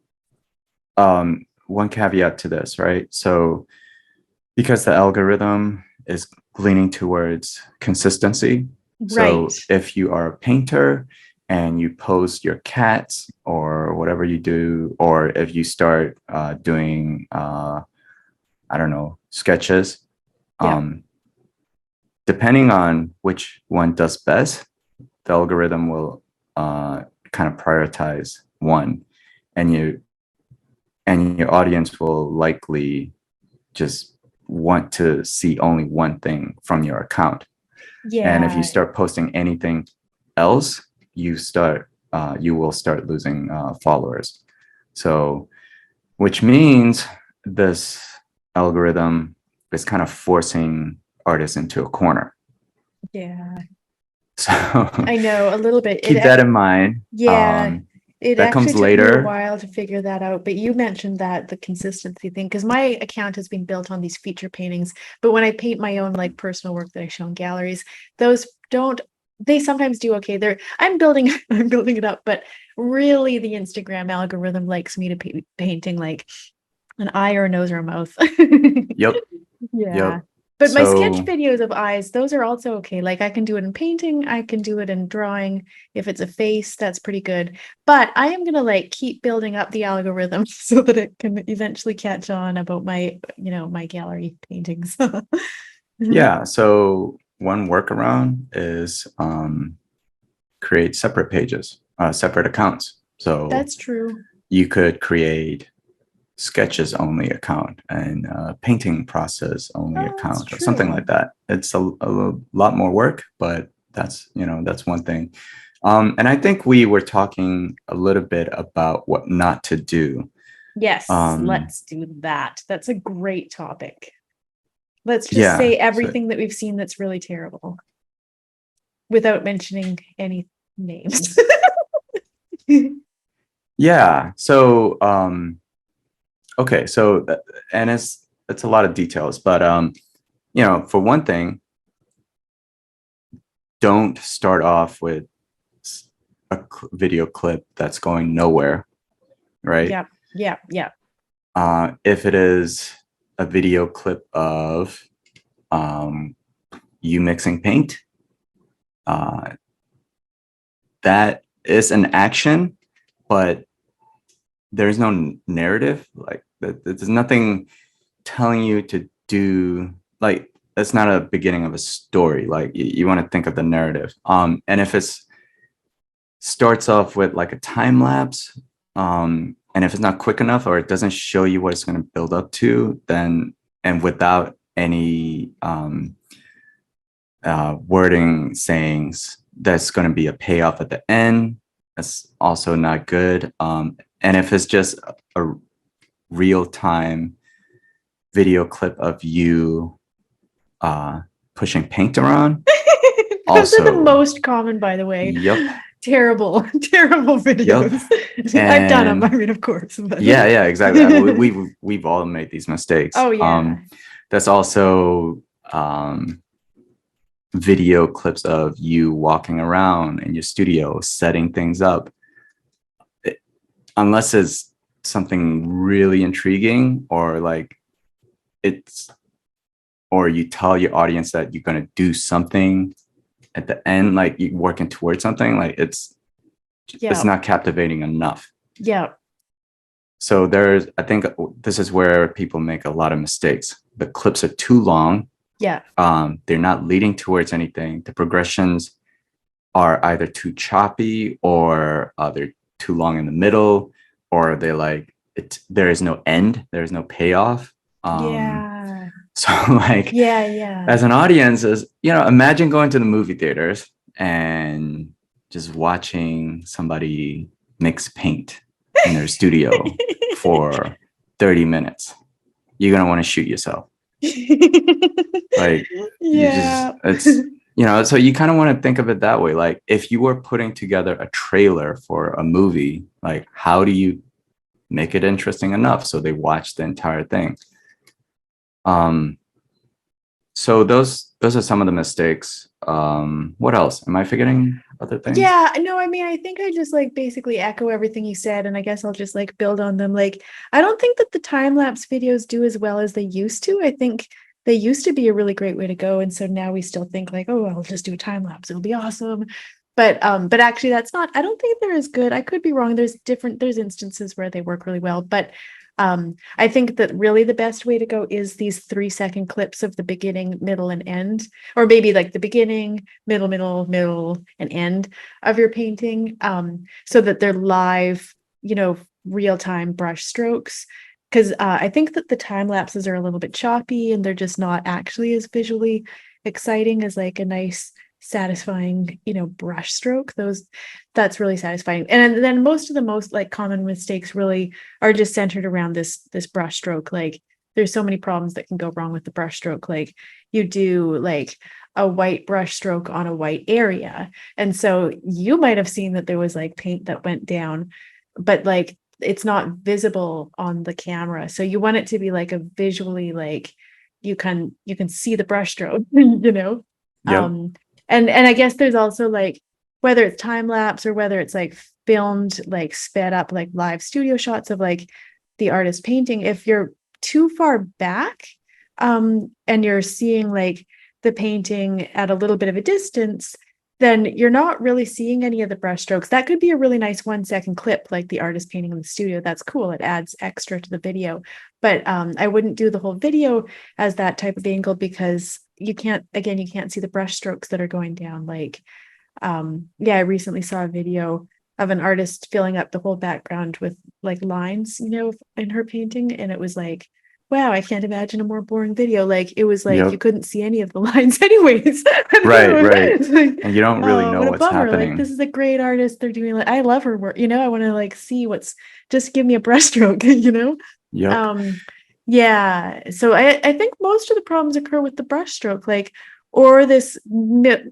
one caveat to this, right? So because the algorithm is leaning towards consistency. Right. So if you are a painter and you post your cats or whatever you do, or if you start doing, I don't know, sketches, Yeah. depending on which one does best, the algorithm will kind of prioritize one, and your audience will likely just want to see only one thing from your account. And if you Yeah. start posting anything else, you will start losing followers. So, which means this algorithm is kind of forcing artists into a corner. Yeah. So I know a little bit. keep that in mind. Yeah. It That actually comes took me a later. while to figure that out, but you mentioned that the consistency thing, because my account has been built on these feature paintings, but when I paint my own like personal work that I show in galleries, those don't, they sometimes do okay. I'm building I'm building it up, but really the Instagram algorithm likes me to painting like an eye or a nose or a mouth. Yep. Yeah. Yep. But my sketch So videos of eyes, those are also okay. Like I can do it in painting, I can do it in drawing. If it's a face, that's pretty good. But I am gonna like keep building up the algorithm so that it can eventually catch on about my gallery paintings. yeah, so one workaround is create separate pages, separate accounts. So That's true. you could create sketches only account and painting process only Oh, that's account or something true. like that. It's a lot more work, but that's one thing. And I think we were talking a little bit about what not to do. Yes, let's do that. That's a great topic. Let's just Yeah. say So everything that we've seen that's really terrible without mentioning any names. yeah. So okay. So and it's a lot of details, but for one thing, don't start off with a video clip that's going nowhere, right? Yeah, yeah, yeah. If it is a video clip of you mixing paint, that is an action, but there's no narrative. Like there's nothing telling you to do. Like that's not a beginning of a story. Like you want to think of the narrative. And if it's starts off with like a time lapse, and if it's not quick enough or it doesn't show you what it's going to build up to, then and without any wording sayings that's going to be a payoff at the end, that's also not good. And if it's just a real time video clip of you pushing paint around, Those are the also, most common, by the way. yep, Terrible, terrible yep. videos. I've done them, I And mean, of course. But yeah, exactly. I mean, we've all made these mistakes. oh yeah. That's also video clips of you walking around in your studio setting things up. Unless it's something really intriguing, or like or you tell your audience that you're going to do something at the end, like you're working towards something, like it's not captivating enough. Yeah. So I think this is where people make a lot of mistakes. The clips are too long. Yeah. They're not leading towards anything. The progressions are either too choppy, or they're too long in the middle, or they're like, there is no end, there is no payoff. Yeah. So like, yeah. as an audience, imagine going to the movie theaters and just watching somebody mix paint in their studio for 30 minutes. You're going to want to shoot yourself. Like, so you kind of want to think of it that way. Like, if you were putting together a trailer for a movie, like, how do you make it interesting enough so they watch the entire thing? So those are some of the mistakes. What else? Am I forgetting other things? Yeah, no, I mean, I think I just like basically echo everything you said, and I guess I'll just like build on them. Like, I don't think that the time-lapse videos do as well as they used to. I think they used to be a really great way to go. And so now we still think like, oh, I'll just do a time lapse. It'll be awesome. But actually that's not, I don't think they're as good. I could be wrong. There's instances where they work really well, but I think that really the best way to go is these 3-second clips of the beginning, middle, and end, or maybe like the beginning, middle, and end of your painting, so that they're live, real-time brush strokes. Because I think that the time lapses are a little bit choppy and they're just not actually as visually exciting as like a nice, satisfying, brush stroke. That's really satisfying. And then most like common mistakes really are just centered around this brush stroke. Like, there's so many problems that can go wrong with the brush stroke. Like, you do like a white brush stroke on a white area, and so you might have seen that there was like paint that went down, but like it's not visible on the camera. So you want it to be like a visually, like you can see the brush stroke, Yep. And I guess there's also like, whether it's time lapse or whether it's like filmed, like sped up, like live studio shots of like the artist painting, if you're too far back, and you're seeing like the painting at a little bit of a distance, then you're not really seeing any of the brush strokes. That could be a really nice 1-second clip, like the artist painting in the studio. That's cool. It adds extra to the video. But I wouldn't do the whole video as that type of angle, because you can't see the brush strokes that are going down. Like, I recently saw a video of an artist filling up the whole background with like lines, in her painting. And it was like, wow, I can't imagine a more boring video. Like, it was like, you couldn't see any of the lines anyways. Right. Like, and you don't really know what's happening. Like, this is a great artist. They're doing like, I love her work. I want to like see just give me a brushstroke, Yep. Yeah. So I think most of the problems occur with the brushstroke, like, or this,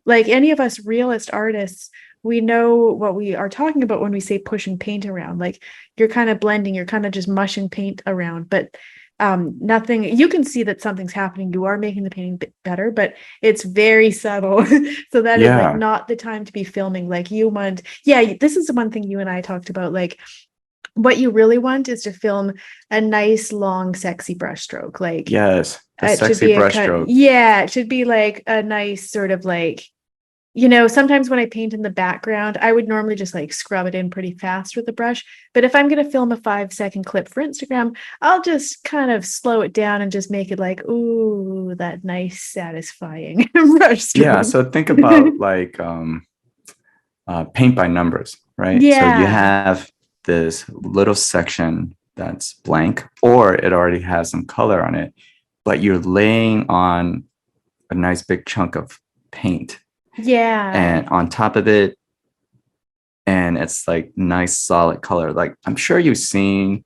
like any of us realist artists, we know what we are talking about when we say pushing paint around. Like, you're kind of blending, you're kind of just mushing paint around, but nothing, you can see that something's happening. You are making the painting better, but it's very subtle. So that is like not the time to be filming. Like, this is the one thing you and I talked about. Like, what you really want is to film a nice, long, sexy brush stroke. Like, yes, the sexy brush stroke. Yeah, it should be like a nice sort of like, sometimes when I paint in the background, I would normally just like scrub it in pretty fast with the brush. But if I'm going to film a 5-second clip for Instagram, I'll just kind of slow it down and just make it like, ooh, that nice, satisfying brush stroke. Yeah. So think about like paint by numbers, right? Yeah. So you have this little section that's blank, or it already has some color on it, but you're laying on a nice big chunk of paint. Yeah. And on top of it, and it's like nice solid color. Like, I'm sure you've seen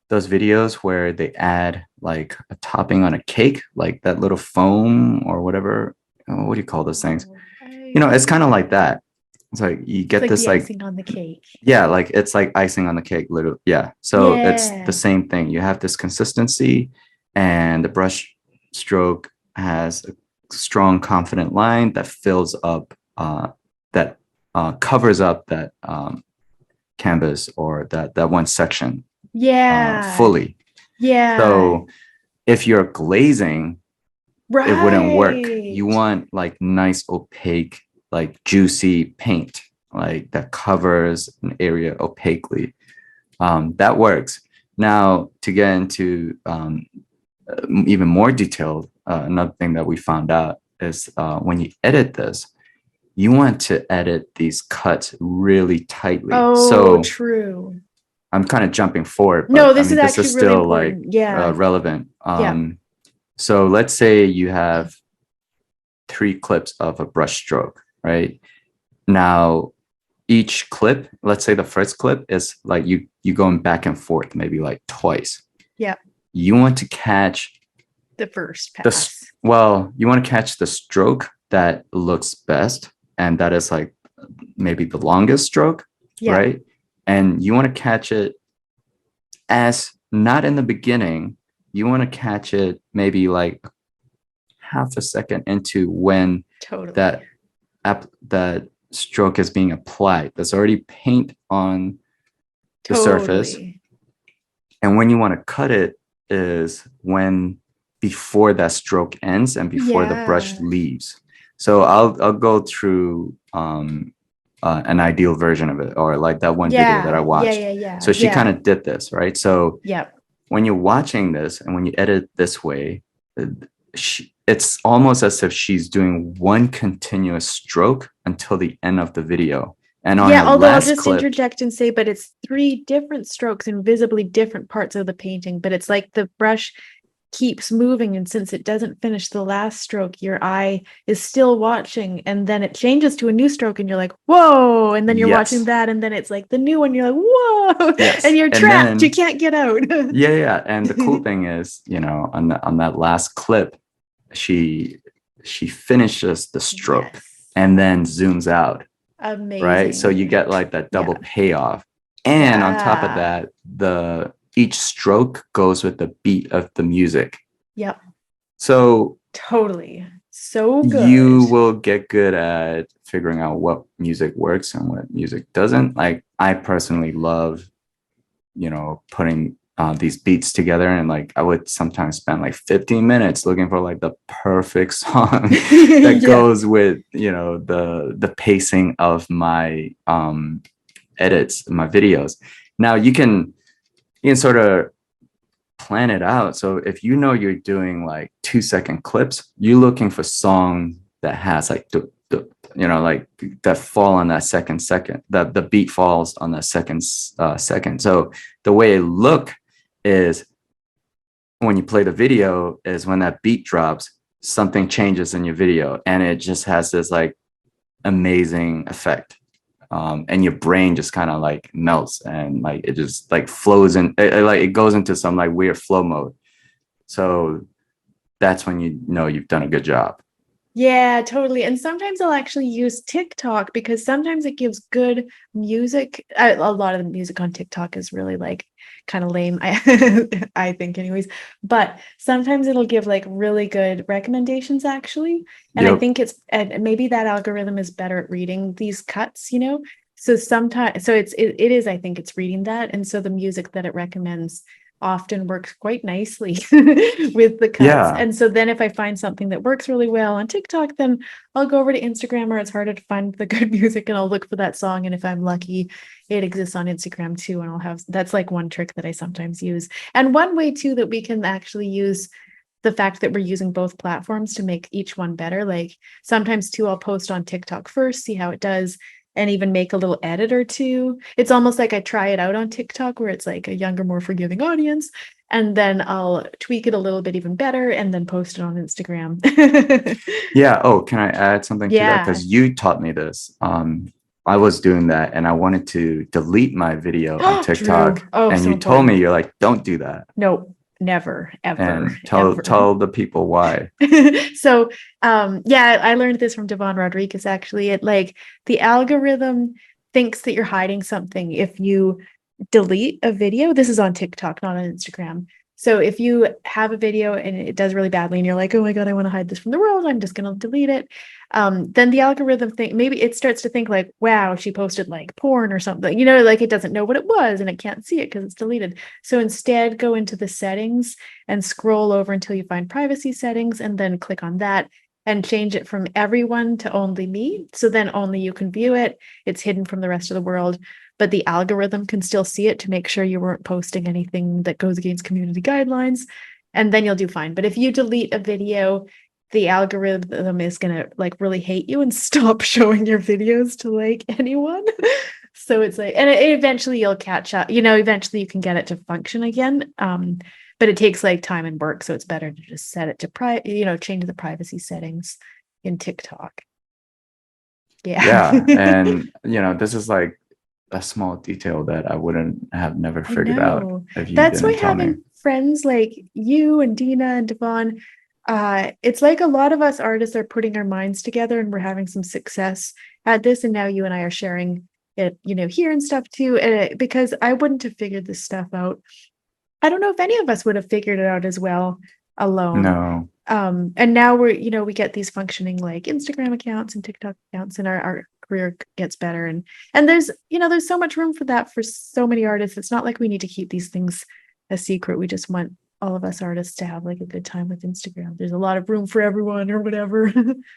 those videos where they add like a topping on a cake, like that little foam or whatever. What do you call those things? It's kind of like that. It's like you get like this the like icing on the cake. Yeah, like it's like icing on the cake, literally. Yeah. So it's the same thing. You have this consistency, and the brush stroke has a strong, confident line that fills up, covers up that canvas, or that one section. Yeah. fully. Yeah. So if you're glazing, Right. it wouldn't work. You want like nice opaque, like juicy paint, like that covers an area opaquely. That works. Now to get into even more detailed, another thing that we found out is when you edit this, you want to edit these cuts really tightly. Oh, so true. I'm kind of jumping forward, No, but this is this actually is really still like important. Yeah. relevant. Yeah. So let's say you have 3 clips of a brush stroke, right? Now, each clip, let's say the first clip is like you going back and forth, maybe like twice. Yeah. You want to catch The first pass. you want to catch the stroke that looks best, and that is like maybe the longest stroke, Yeah. right? And you want to catch it as not in the beginning. You want to catch it maybe like half a second into when Totally. that stroke is being applied. There's already paint on the surface. Totally. And when you want to cut it is when before that stroke ends and before the brush Yeah. leaves. So I'll go through an ideal version of it, or like that one video that I watched. Yeah. So she kind of did this, right? So Yeah. when you're watching this and when you edit this way, it's almost as if she's doing one continuous stroke until the end of the video. And on yeah, her although I'll last just clip, interject and say, but it's 3 different strokes in visibly different parts of the painting, but it's like the brush keeps moving, and since it doesn't finish the last stroke, your eye is still watching, and then it changes to a new stroke and you're like, whoa, and then you're watching that, and then it's like the new one, you're like, whoa, and you're trapped, you can't get out. yeah. And the cool thing is, on that last clip, she finishes the stroke and then zooms out. Amazing. Right? So you get like that double payoff. And on top of that, each stroke goes with the beat of the music. Yep. So totally. So good. You will get good at figuring out what music works and what music doesn't. Like I personally love, putting these beats together, and like I would sometimes spend like 15 minutes looking for like the perfect song that goes with the pacing of my edits, my videos. Now you can sort of plan it out. So if you're doing like 2-second clips, you're looking for song that has like like that fall on that second, that the beat falls on that second. So the way it look is when you play the video is when that beat drops, something changes in your video, and it just has this like amazing effect. And your brain just kind of like melts, and like it just like flows in, it goes into some like weird flow mode. So that's when you've done a good job. Yeah, totally. And sometimes I'll actually use TikTok because sometimes it gives good music. A lot of the music on TikTok is really like kind of lame, I think anyways. But sometimes it'll give like really good recommendations actually. And I think and maybe that algorithm is better at reading these cuts, So sometimes, it is, I think it's reading that. And so the music that it recommends often works quite nicely with the cuts. Yeah. And so then if I find something that works really well on TikTok, then I'll go over to Instagram, where it's harder to find the good music, and I'll look for that song. And if I'm lucky, it exists on Instagram too. And that's like one trick that I sometimes use. And one way too that we can actually use the fact that we're using both platforms to make each one better. Like sometimes too, I'll post on TikTok first, see how it does, and even make a little edit or two. It's almost like I try it out on TikTok, where it's like a younger, more forgiving audience. And then I'll tweak it a little bit even better and then post it on Instagram. Yeah. Oh, can I add something to that? Because you taught me this. I was doing that and I wanted to delete my video on TikTok. And so you told me, you're like, don't do that. No, never, ever. And tell the people why. So I learned this from Devon Rodriguez actually. The algorithm thinks that you're hiding something if you delete a video. This is on TikTok, not on Instagram. So if you have a video and it does really badly and you're like, oh my God, I want to hide this from the world, I'm just going to delete it. Then the algorithm maybe it starts to think like, wow, she posted like porn or something, like it doesn't know what it was and it can't see it because it's deleted. So instead go into the settings and scroll over until you find privacy settings and then click on that and change it from everyone to only me. So then only you can view it. It's hidden from the rest of the world, but the algorithm can still see it to make sure you weren't posting anything that goes against community guidelines. And then you'll do fine. But if you delete a video, the algorithm is going to like really hate you and stop showing your videos to like anyone. So it's like, and eventually you'll catch up, eventually you can get it to function again. But it takes like time and work. So it's better to just set it to change the privacy settings in TikTok. Yeah. And, this is like a small detail that I wouldn't have never figured out if you That's why didn't tell me. having friends like you and Dina and Devon, it's like a lot of us artists are putting our minds together and we're having some success at this. And now you and I are sharing it, here and stuff too. And because I wouldn't have figured this stuff out. I don't know if any of us would have figured it out as well alone. No. And now we get these functioning like Instagram accounts and TikTok accounts and our career gets better. And there's so much room for that for so many artists. It's not like we need to keep these things a secret. We just want all of us artists to have like a good time with Instagram. There's a lot of room for everyone or whatever.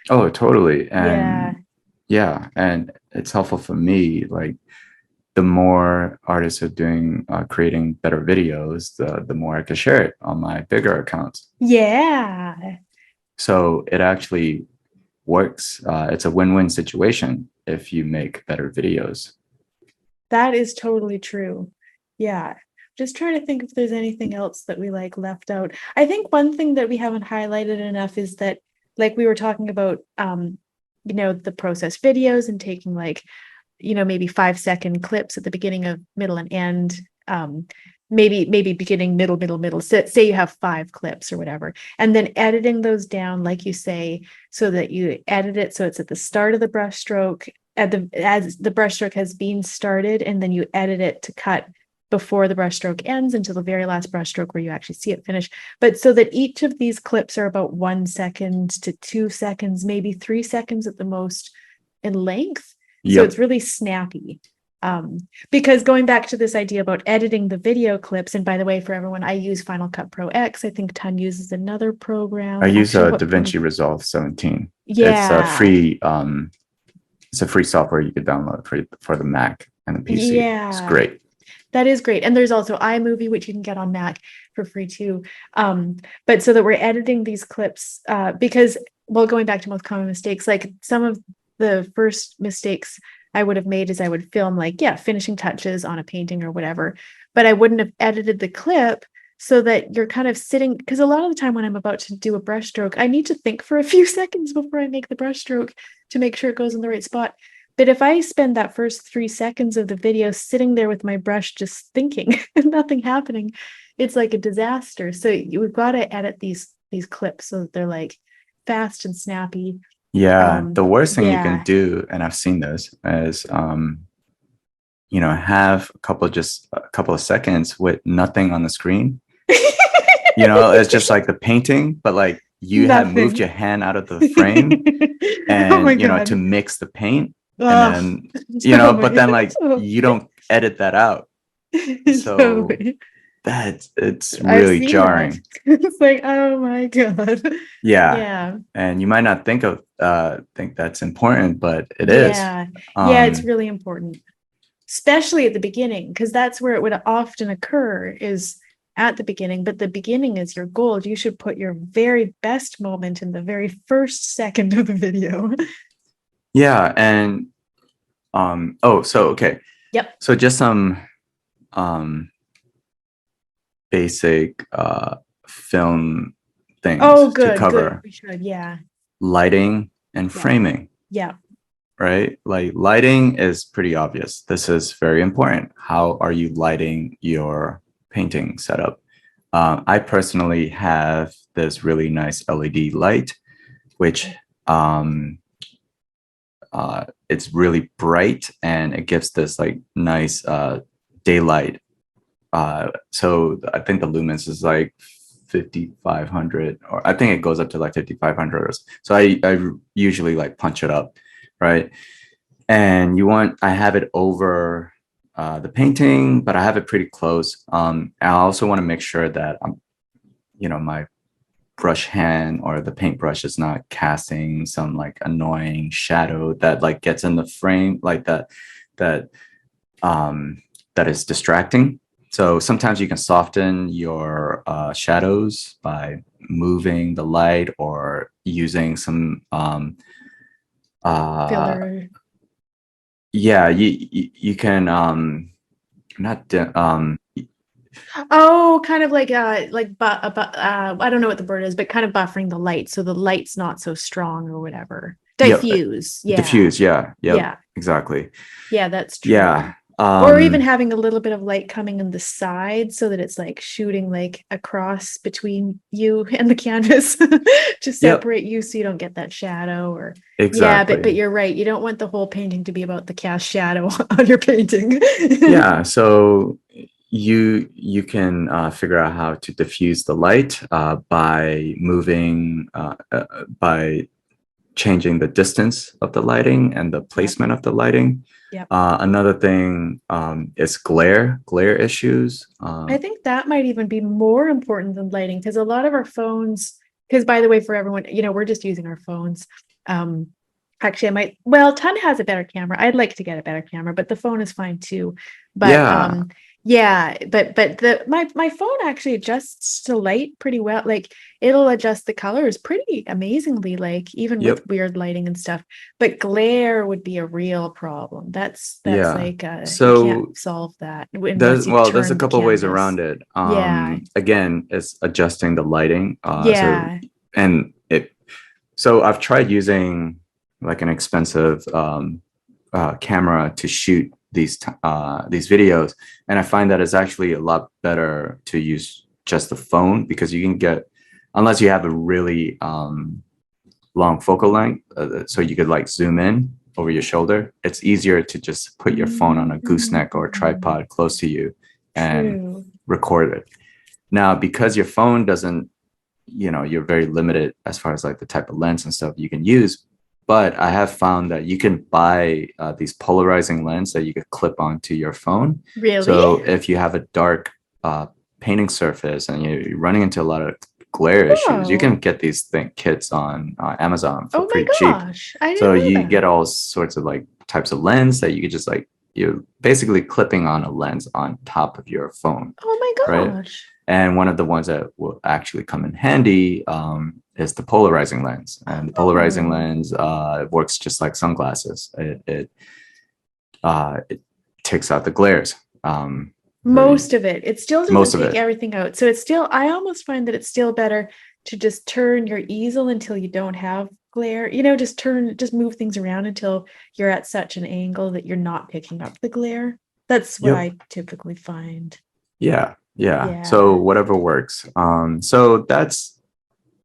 Oh, totally. And yeah. And it's helpful for me. Like the more artists are doing, creating better videos, the more I can share it on my bigger accounts. Yeah. So it actually works. It's a win-win situation if you make better videos. That is totally true. Yeah. Just trying to think if there's anything else that we like left out. I think one thing that we haven't highlighted enough is that like we were talking about the process videos and taking like maybe 5-second clips at the beginning, of middle and end. Maybe beginning, middle. Say you have 5 clips or whatever, and then editing those down, like you say, so that you edit it so it's at the start of the brushstroke, as the brushstroke has been started, and then you edit it to cut before the brushstroke ends until the very last brushstroke where you actually see it finish. But so that each of these clips are about 1 second to 2 seconds, maybe 3 seconds at the most in length. So it's really snappy. Because going back to this idea about editing the video clips, and by the way, for everyone, I use Final Cut Pro X. I think Ton uses another program. I use DaVinci Resolve 17. Yeah. It's a free software you could download for the Mac and the PC. Yeah. It's great. That is great. And there's also iMovie, which you can get on Mac for free too. But so that we're editing these clips, because, well, going back to most common mistakes, like some of the first mistakes I would have made is I would film like, finishing touches on a painting or whatever, but I wouldn't have edited the clip so that you're kind of sitting, because a lot of the time when I'm about to do a brushstroke, I need to think for a few seconds before I make the brushstroke to make sure it goes in the right spot. But if I spend that first 3 seconds of the video sitting there with my brush just thinking and nothing happening, it's like a disaster. So we've got to edit these clips so that they're like fast and snappy. Yeah, the worst thing you can do, and I've seen this, is have a couple of seconds with nothing on the screen. It's just like the painting, but like you have moved your hand out of the frame and to mix the paint. And then but then like you don't edit that out. So it's really jarring. It's like, oh my God. Yeah. And you might not think that's important, but it is. It's really important, especially at the beginning, because that's where it would often occur, is at the beginning. But the beginning is your goal. You should put your very best moment in the very first second of the video. Yeah. And okay. Yep. So just some basic film things to cover. Good. We should, lighting and framing. Yeah. Right? Like lighting is pretty obvious. This is very important. How are you lighting your painting setup? I personally have this really nice LED light, which it's really bright and it gives this like nice daylight so I think the lumens is like 5,500, or I think it goes up to like 5,500. So I usually like punch it up, right? And I have it over the painting, but I have it pretty close. I also want to make sure that my brush hand or the paintbrush is not casting some like annoying shadow that like gets in the frame like that um that is distracting. So sometimes you can soften your shadows by moving the light or using some uh Filler. yeah, you can not Oh, kind of I don't know what the word is, but kind of buffering the light so the light's not so strong or whatever. yeah, Diffuse. Yeah. diffuse, yeah, yep, Yeah. exactly. Yeah, that's true. Yeah. Or even having a little bit of light coming in the side so that it's like shooting like across between you and the canvas to Yep, separate you so you don't get that shadow or yeah, but exactly. you're right. You don't want the whole painting to be about the cast shadow on your painting. Yeah, so you can figure out how to diffuse the light by moving by changing the distance of the lighting and the Yep. placement of the lighting. Yep. Another thing is glare issues. I think that might even be more important than lighting because a lot of our phones, because by the way, for everyone, we're just using our phones. Um, Actually, Ton has a better camera. I'd like to get a better camera, but the phone is fine too. But Yeah, yeah, but my phone actually adjusts the light pretty well. Like it'll adjust the colors pretty amazingly, like even with yep, weird lighting and stuff. But glare would be a real problem. That's yeah. like you can't So solve that unless there's you there's a turn the couple ways canvas. around it. Yeah, Again, it's adjusting the lighting. yeah. And it so I've tried using like an expensive camera to shoot these videos, and I find that it's actually a lot better to use just the phone because you can get, unless you have a really long focal length, so you could like zoom in over your shoulder. It's easier to just put your phone on a gooseneck or a Mm, tripod close to you and true. record it. Now, because your phone doesn't, you're very limited as far as like the type of lens and stuff you can use. But I have found that you can buy these polarizing lens that you could clip onto your phone. Really? So if you have a dark painting surface and you're running into a lot of glare issues, you can Whoa. get these kits on Amazon for Oh my pretty cheap. gosh. I So didn't know you get that. all sorts of like types of lens that you could just like, you're basically clipping on a lens on top of your phone, Oh right? my gosh. And one of the ones that will actually come in handy is the polarizing lens. And the polarizing Oh, lens works just like sunglasses. It takes out the glares. Very most of it. It still doesn't Most of take it. everything out. So I almost find that it's still better to just turn your easel until you don't have glare. Just move things around until you're at such an angle that you're not picking up the glare. That's what Yep. I typically find. Yeah. Yeah. So Yeah. whatever works. So that's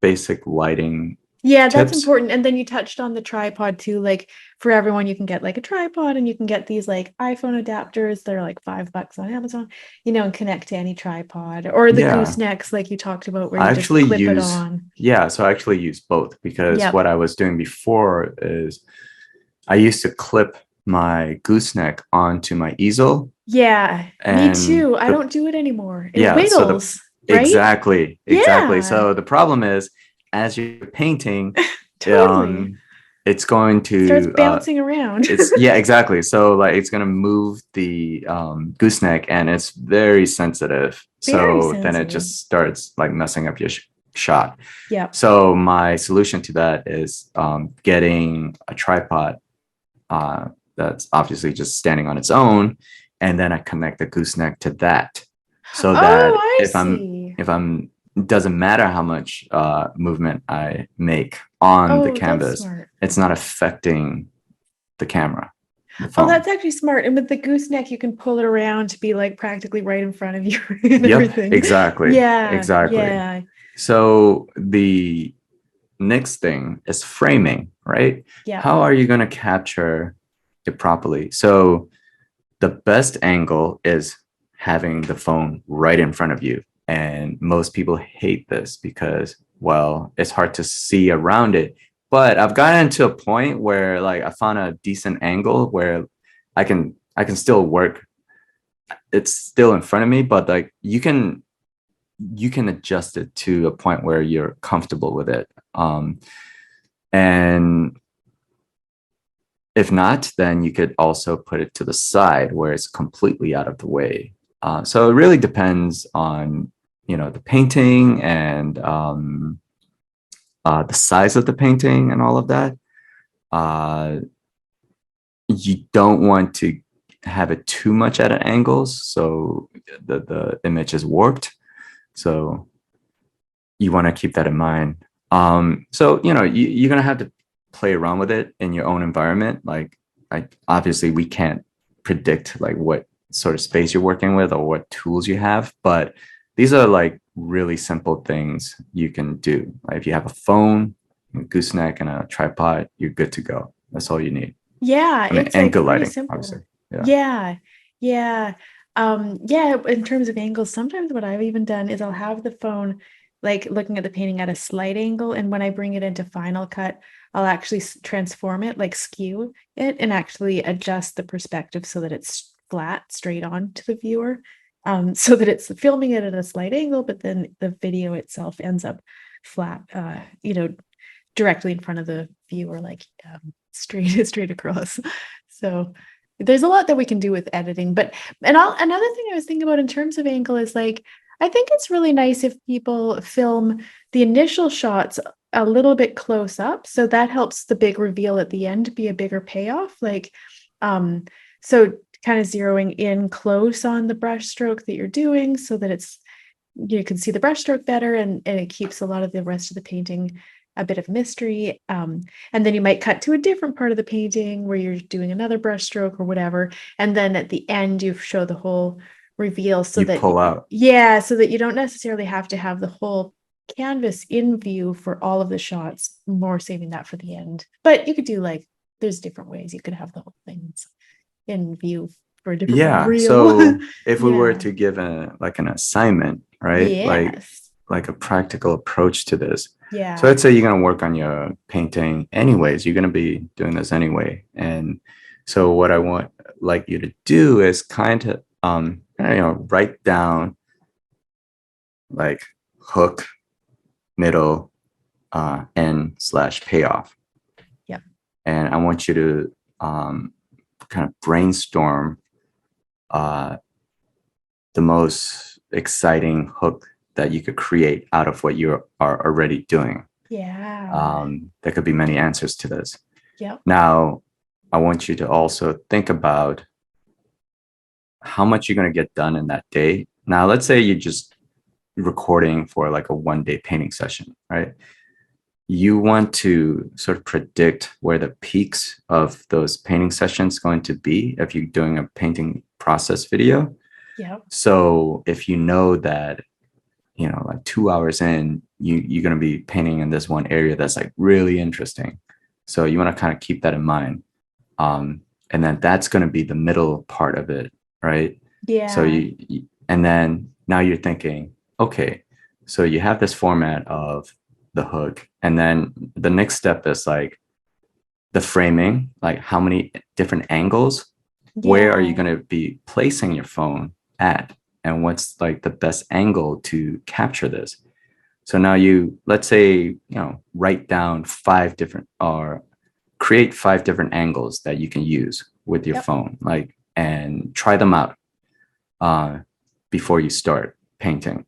basic lighting Yeah, that's tips. important. And then you touched on the tripod too. Like for everyone, you can get like a tripod and you can get these like iPhone adapters. They're like $5 on Amazon, and connect to any tripod or the Yeah. goosenecks like you talked about where I you just actually clip it use, on. yeah, so I actually use both because Yep. what I was doing before is I used to clip my gooseneck onto my easel, Yeah, me and too. I don't do it anymore. It yeah, so the wiggles, right? exactly. Yeah, So the problem is as you're painting, totally. it's going Starts to bouncing around. it's yeah, exactly. So like it's gonna move the gooseneck and it's very sensitive. Very So then it sensitive. just starts like messing up your shot. Yep. So my solution to that is getting a tripod that's obviously just standing on its own, and then I connect the gooseneck to that, so Oh, that I see. if I'm it doesn't matter how much movement I make on the Oh, that's canvas, smart. it's not affecting the camera, the Oh, phone. that's actually smart. And with the gooseneck, you can pull it around to be like practically right in front of you and Yep, everything. exactly, Yeah, exactly. yeah, So the next thing is framing, right? yeah. How are you going to capture it properly? So the best angle is having the phone right in front of you. And most people hate this because, well, it's hard to see around it. But I've gotten to a point where like I found a decent angle where I can still work. It's still in front of me, but like you can adjust it to a point where you're comfortable with it. And if not, then you could also put it to the side where it's completely out of the way. So it really depends on, the painting and the size of the painting and all of that. You don't want to have it too much at angles, so the image is warped. So you want to keep that in mind. So you're gonna have to play around with it in your own environment. Like obviously we can't predict like what sort of space you're working with or what tools you have, but these are like really simple things you can do. Like if you have a phone, a gooseneck, and a tripod, you're good to go. That's all you need. Yeah, I mean, it's and like good pretty lighting, simple. obviously. Yeah. Yeah, yeah. Yeah, in terms of angles, sometimes what I've even done is I'll have the phone like looking at the painting at a slight angle, and when I bring it into Final Cut, I'll actually transform it, like skew it, and actually adjust the perspective so that it's flat, straight on to the viewer. So that it's filming it at a slight angle, but then the video itself ends up flat, directly in front of the viewer, like straight across. So there's a lot that we can do with editing. But another thing I was thinking about in terms of angle is like I think it's really nice if people film the initial shots a little bit close up, so that helps the big reveal at the end be a bigger payoff. Like, so kind of zeroing in close on the brush stroke that you're doing so that you can see the brush stroke better, and it keeps a lot of the rest of the painting a bit of mystery. And then you might cut to a different part of the painting where you're doing another brush stroke or whatever. And then at the end, you show the whole reveal so You that, pull out. yeah, so that you don't necessarily have to have the whole canvas in view for all of the shots, more saving that for the end. But you could do like, there's different ways you could have the whole things in view for a different Yeah. reel. So if we were Yeah. to give an assignment, right? Yes. Like a practical approach to this. Yeah. So let's say you're going to work on your painting anyways. You're going to be doing this anyway. And so what I want like you to do is kind of write down like hook, middle, end/payoff. Yeah. And I want you to kind of brainstorm the most exciting hook that you could create out of what you are already doing. Yeah. There could be many answers to this. Yep. Now, I want you to also think about how much you're going to get done in that day. Now, let's say you're just recording for like a 1-day painting session, right? You want to sort of predict where the peaks of those painting sessions going to be if you're doing a painting process video. Yeah. So if you know that, like 2 hours in, you're going to be painting in this one area that's like really interesting. So you want to kind of keep that in mind. And then that's going to be the middle part of it, right? Yeah. So and then now you're thinking, okay, so you have this format of the hook, and then the next step is like the framing, like how many different angles, where are you going to be placing your phone at, and what's like the best angle to capture this. So now let's say, write down 5 different or create 5 different angles that you can use with your phone, like, and try them out before you start painting.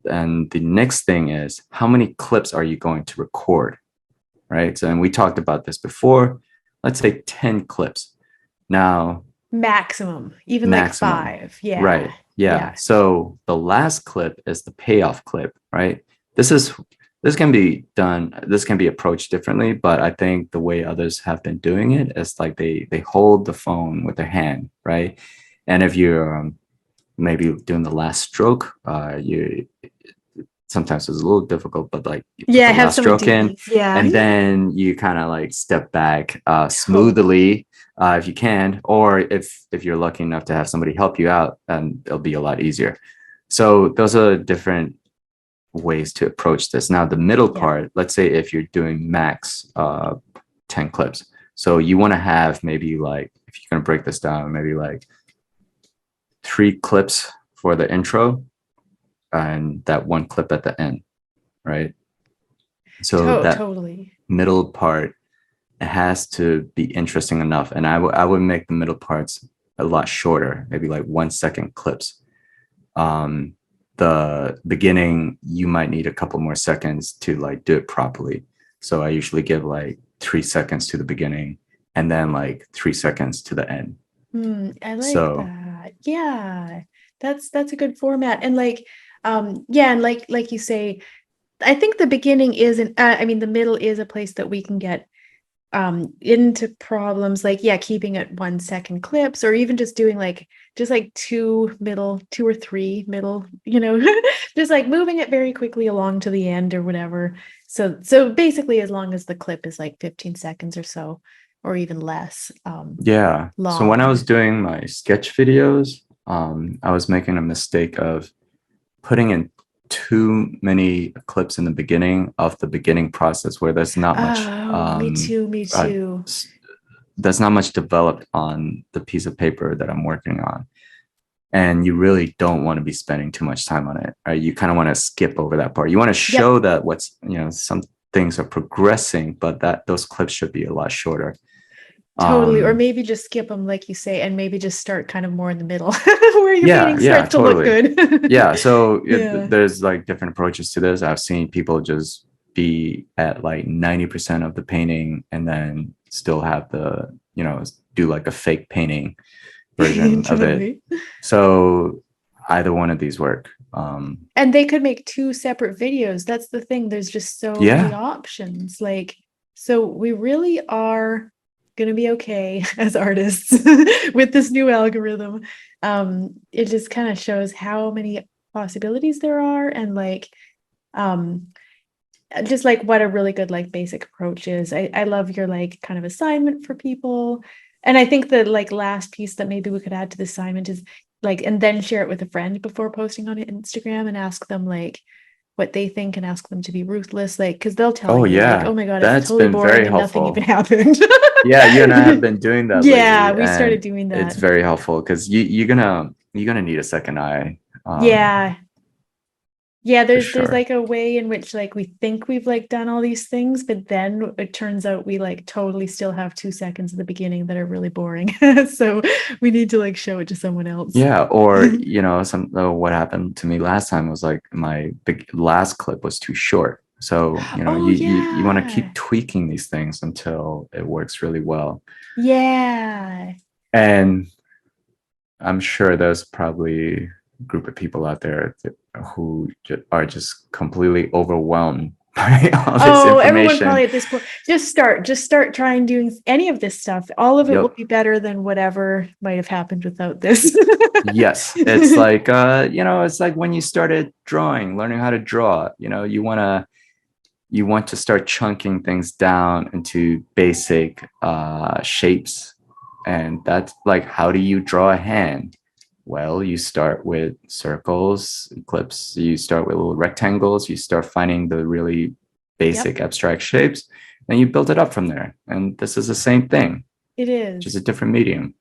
And the next thing is, how many clips are you going to record, right? So, and we talked about this before. Let's say 10 clips. Now, maximum, even maximum, like 5. Yeah. Right. Yeah. So the last clip is the payoff clip, right? This can be done. This can be approached differently, but I think the way others have been doing it is like they hold the phone with their hand, right? And if you're maybe doing the last stroke, sometimes it's a little difficult, but like you put the last stroke in, and then you kind of like step back smoothly if you can, or if you're lucky enough to have somebody help you out, then it'll be a lot easier. So those are different ways to approach this. Now, the middle part, let's say if you're doing max 10 clips. So you want to have maybe like, if you're going to break this down, maybe like 3 clips for the intro and that 1 clip at the end, right? So that totally middle part, it has to be interesting enough. And I would make the middle parts a lot shorter, maybe like 1-second clips. The beginning, you might need a couple more seconds to like do it properly. So I usually give like 3 seconds to the beginning and then like 3 seconds to the end. I like that. Yeah, that's a good format. And like, yeah, and like you say, I think the beginning isn't, I mean, the middle is a place that we can get into problems, like, yeah, keeping it 1-second clips, or even just doing like, just like 2 or 3 middle, just like moving it very quickly along to the end or whatever. So basically, as long as the clip is like 15 seconds or so, or even less. Yeah. So when I was doing my sketch videos, I was making a mistake of putting in too many clips in the beginning of the beginning process where there's not much. Me too. There's not much developed on the piece of paper that I'm working on. And you really don't want to be spending too much time on it, right? You kind of want to skip over that part. You want to show that what's, some things are progressing, but that those clips should be a lot shorter. Totally. Or maybe just skip them, like you say, and maybe just start kind of more in the middle where your painting starts to look good. Yeah. So there's like different approaches to this. I've seen people just be at like 90% of the painting and then still have the, do like a fake painting version of it. So either one of these work. And they could make 2 separate videos. That's the thing. There's just so many options. Like, so we really are going to be okay as artists with this new algorithm. It just kind of shows how many possibilities there are, and like just like what a really good like basic approach is. I love your like kind of assignment for people. And I think the like last piece that maybe we could add to the assignment is like, and then share it with a friend before posting on Instagram, and ask them like what they think, and ask them to be ruthless, like, because they'll tell you like, oh my god, it's totally boring and nothing even happened. Yeah, you and I have been doing that lately, we started doing that. It's very helpful because you're gonna need a second eye. There's like a way in which like we think we've like done all these things, but then it turns out we like totally still have 2 seconds at the beginning that are really boring. So we need to like show it to someone else. Yeah, or what happened to me last time was like my last clip was too short. So you want to keep tweaking these things until it works really well. Yeah. And I'm sure there's probably group of people out there who are just completely overwhelmed by all this information. Everyone probably at this point, just start trying doing any of this stuff. All of it will be better than whatever might have happened without this. Yes, it's like it's like when you started learning how to draw. You want to start chunking things down into basic shapes, and that's like, how do you draw a hand? Well, you start with circles, ellipses, you start with little rectangles, you start finding the really basic abstract shapes, and you build it up from there. And this is the same thing. It is. Just a different medium.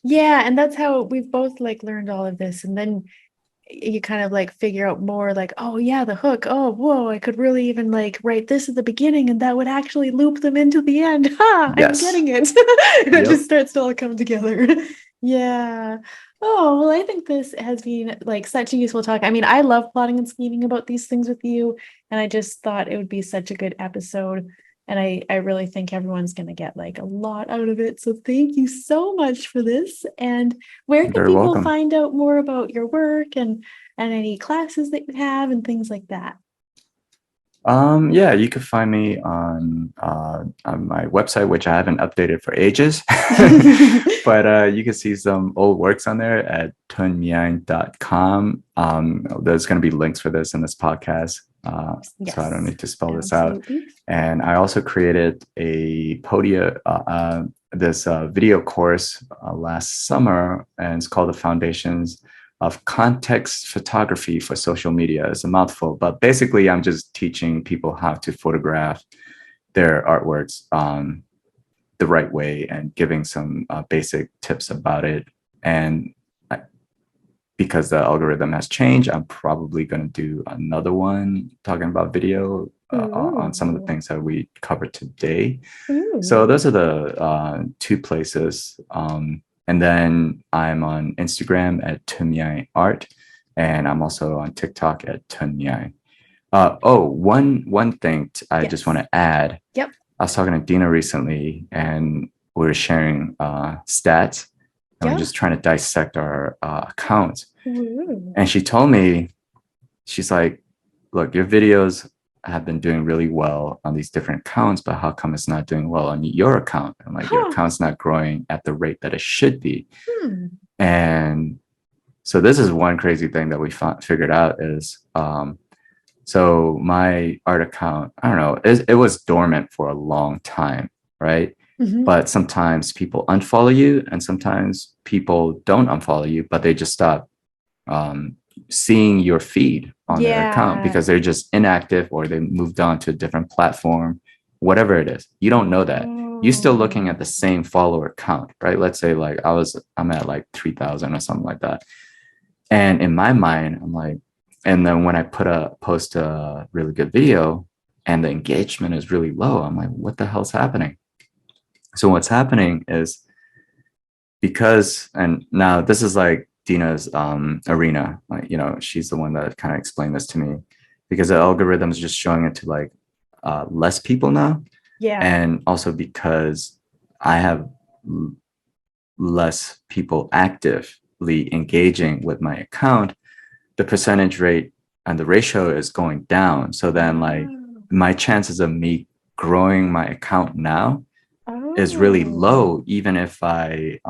Yeah, and that's how we've both like learned all of this. And then you kind of like figure out more like, oh yeah, the hook. Oh, whoa, I could really even like write this at the beginning and that would actually loop them into the end. Ha, yes. I'm getting it. It just starts to all come together. Yeah. Oh, well, I think this has been like such a useful talk. I mean, I love plotting and scheming about these things with you, and I just thought it would be such a good episode. And I really think everyone's going to get like a lot out of it. So thank you so much for this. And where can people find out more about your work and any classes that you have and things like that? Yeah, you can find me on my website, which I haven't updated for ages, but you can see some old works on there at tunmyaing.com. There's going to be links for this in this podcast, so I don't need to spell this out. And I also created a Podia this video course last summer, and it's called The Foundations of Context Photography for Social Media. It's a mouthful, but basically I'm just teaching people how to photograph their artworks the right way and giving some basic tips about it. And because the algorithm has changed, I'm probably going to do another one talking about video on some of the things that we covered today. Ooh. So those are the two places. And then I'm on Instagram at Myaing Art, and I'm also on TikTok at Myaing. One thing I just want to add. Yep. I was talking to Dina recently, and we were sharing stats, and we're just trying to dissect our accounts. Ooh. And she told me, she's like, look, your videos have been doing really well on these different accounts, but how come it's not doing well on your account? And like, your account's not growing at the rate that it should be. And so this is one crazy thing that we figured out is, so my art account, I don't know, it was dormant for a long time, right? But sometimes people unfollow you, and sometimes people don't unfollow you, but they just stop seeing your feed on their account because they're just inactive, or they moved on to a different platform, whatever it is. You don't know that. You're still looking at the same follower count, right? Let's say like I'm at like 3,000 or something like that. And in my mind, I'm like, and then when I post a really good video and the engagement is really low, I'm like, what the hell's happening? So what's happening is because, and now this is like Dina's arena, like, she's the one that kind of explained this to me, because the algorithm is just showing it to like less people now. Yeah. And also because I have less people actively engaging with my account, the percentage rate and the ratio is going down. So then like my chances of me growing my account now is really low, even if I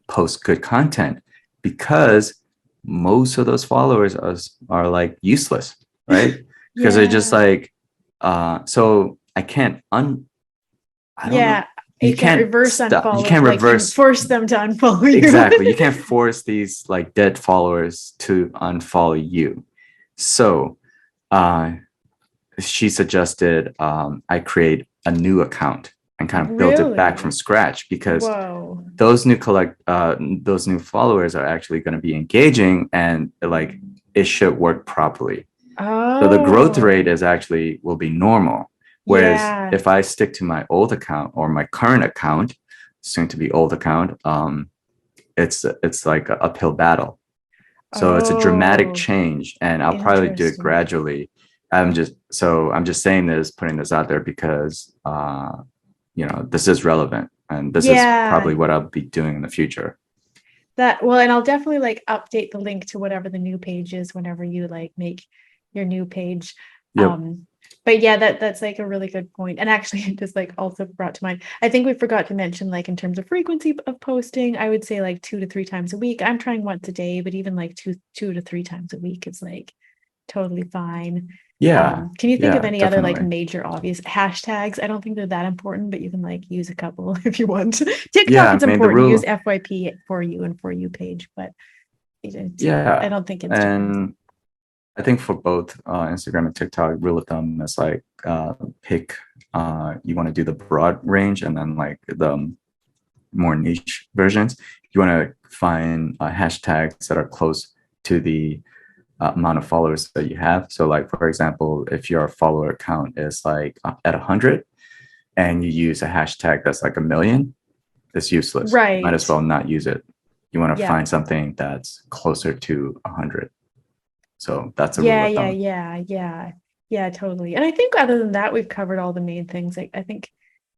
post good content, because most of those followers are like useless, right? Because they're just like, so I can't I don't know. You can't reverse unfollow. You can't reverse, force them to unfollow you. Exactly. You can't force these like dead followers to unfollow you. So she suggested I create a new account and kind of build it back from scratch, because those new followers are actually going to be engaging, and like it should work properly. So the growth rate will be normal. Whereas if I stick to my old account, or my current account, soon to be old account, it's like an uphill battle. So it's a dramatic change, and I'll probably do it gradually. I'm just saying this, putting this out there, because this is relevant, and this is probably what I'll be doing in the future. And I'll definitely like update the link to whatever the new page is whenever you like make your new page. But yeah, that's like a really good point. And actually, it just like also brought to mind, I think we forgot to mention, like in terms of frequency of posting, I would say like 2 to 3 times a week. I'm trying once a day, but even like two to 3 times a week is like totally fine. Can you think of any other like major obvious hashtags? I don't think they're that important, but you can like use a couple if you want. TikTok is important. Use FYP for you and for you page, but I don't think it's. And I think for both Instagram and TikTok, rule of thumb is like pick, you want to do the broad range, and then like the more niche versions, you want to find hashtags that are close to the amount of followers that you have. So like, for example, if your follower count is like at 100 and you use a hashtag that's like 1 million, it's useless. Right. Might as well not use it. You want to find something that's closer to 100. So that's a rule of thumb. Yeah, totally. And I think other than that, we've covered all the main things.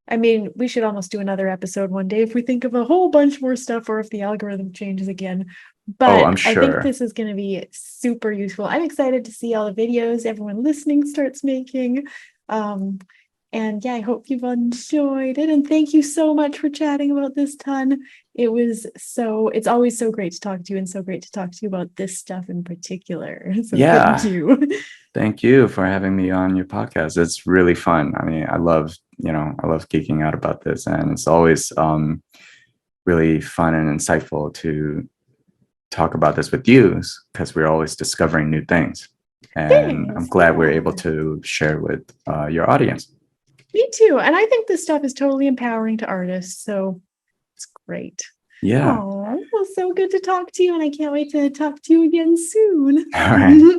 I mean, we should almost do another episode one day if we think of a whole bunch more stuff, or if the algorithm changes again. But I'm sure. I think this is going to be super useful. I'm excited to see all the videos everyone listening starts making. And yeah, I hope you've enjoyed it. And thank you so much for chatting about this ton. It's always so great to talk to you and so great to talk to you about this stuff in particular. So Yeah. thank you. Thank you for having me on your podcast. It's really fun. I mean, I love geeking out about this, and it's always really fun and insightful to talk about this with you because we're always discovering new things. And I'm Thanks. glad we're Yeah. able to share with your audience. Me too. And I think this stuff is totally empowering to artists. So it's great. Yeah. Oh, well, so good to talk to you. And I can't wait to talk to you again soon. All right.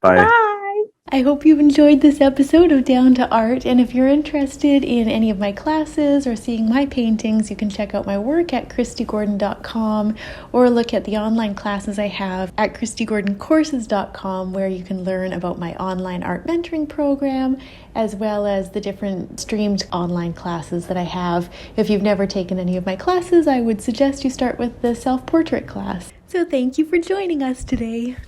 Bye. Bye. I hope you've enjoyed this episode of Down to Art, and if you're interested in any of my classes or seeing my paintings, you can check out my work at kristygordon.com or look at the online classes I have at kristygordoncourses.com, where you can learn about my online art mentoring program as well as the different streamed online classes that I have. If you've never taken any of my classes, I would suggest you start with the self-portrait class. So thank you for joining us today.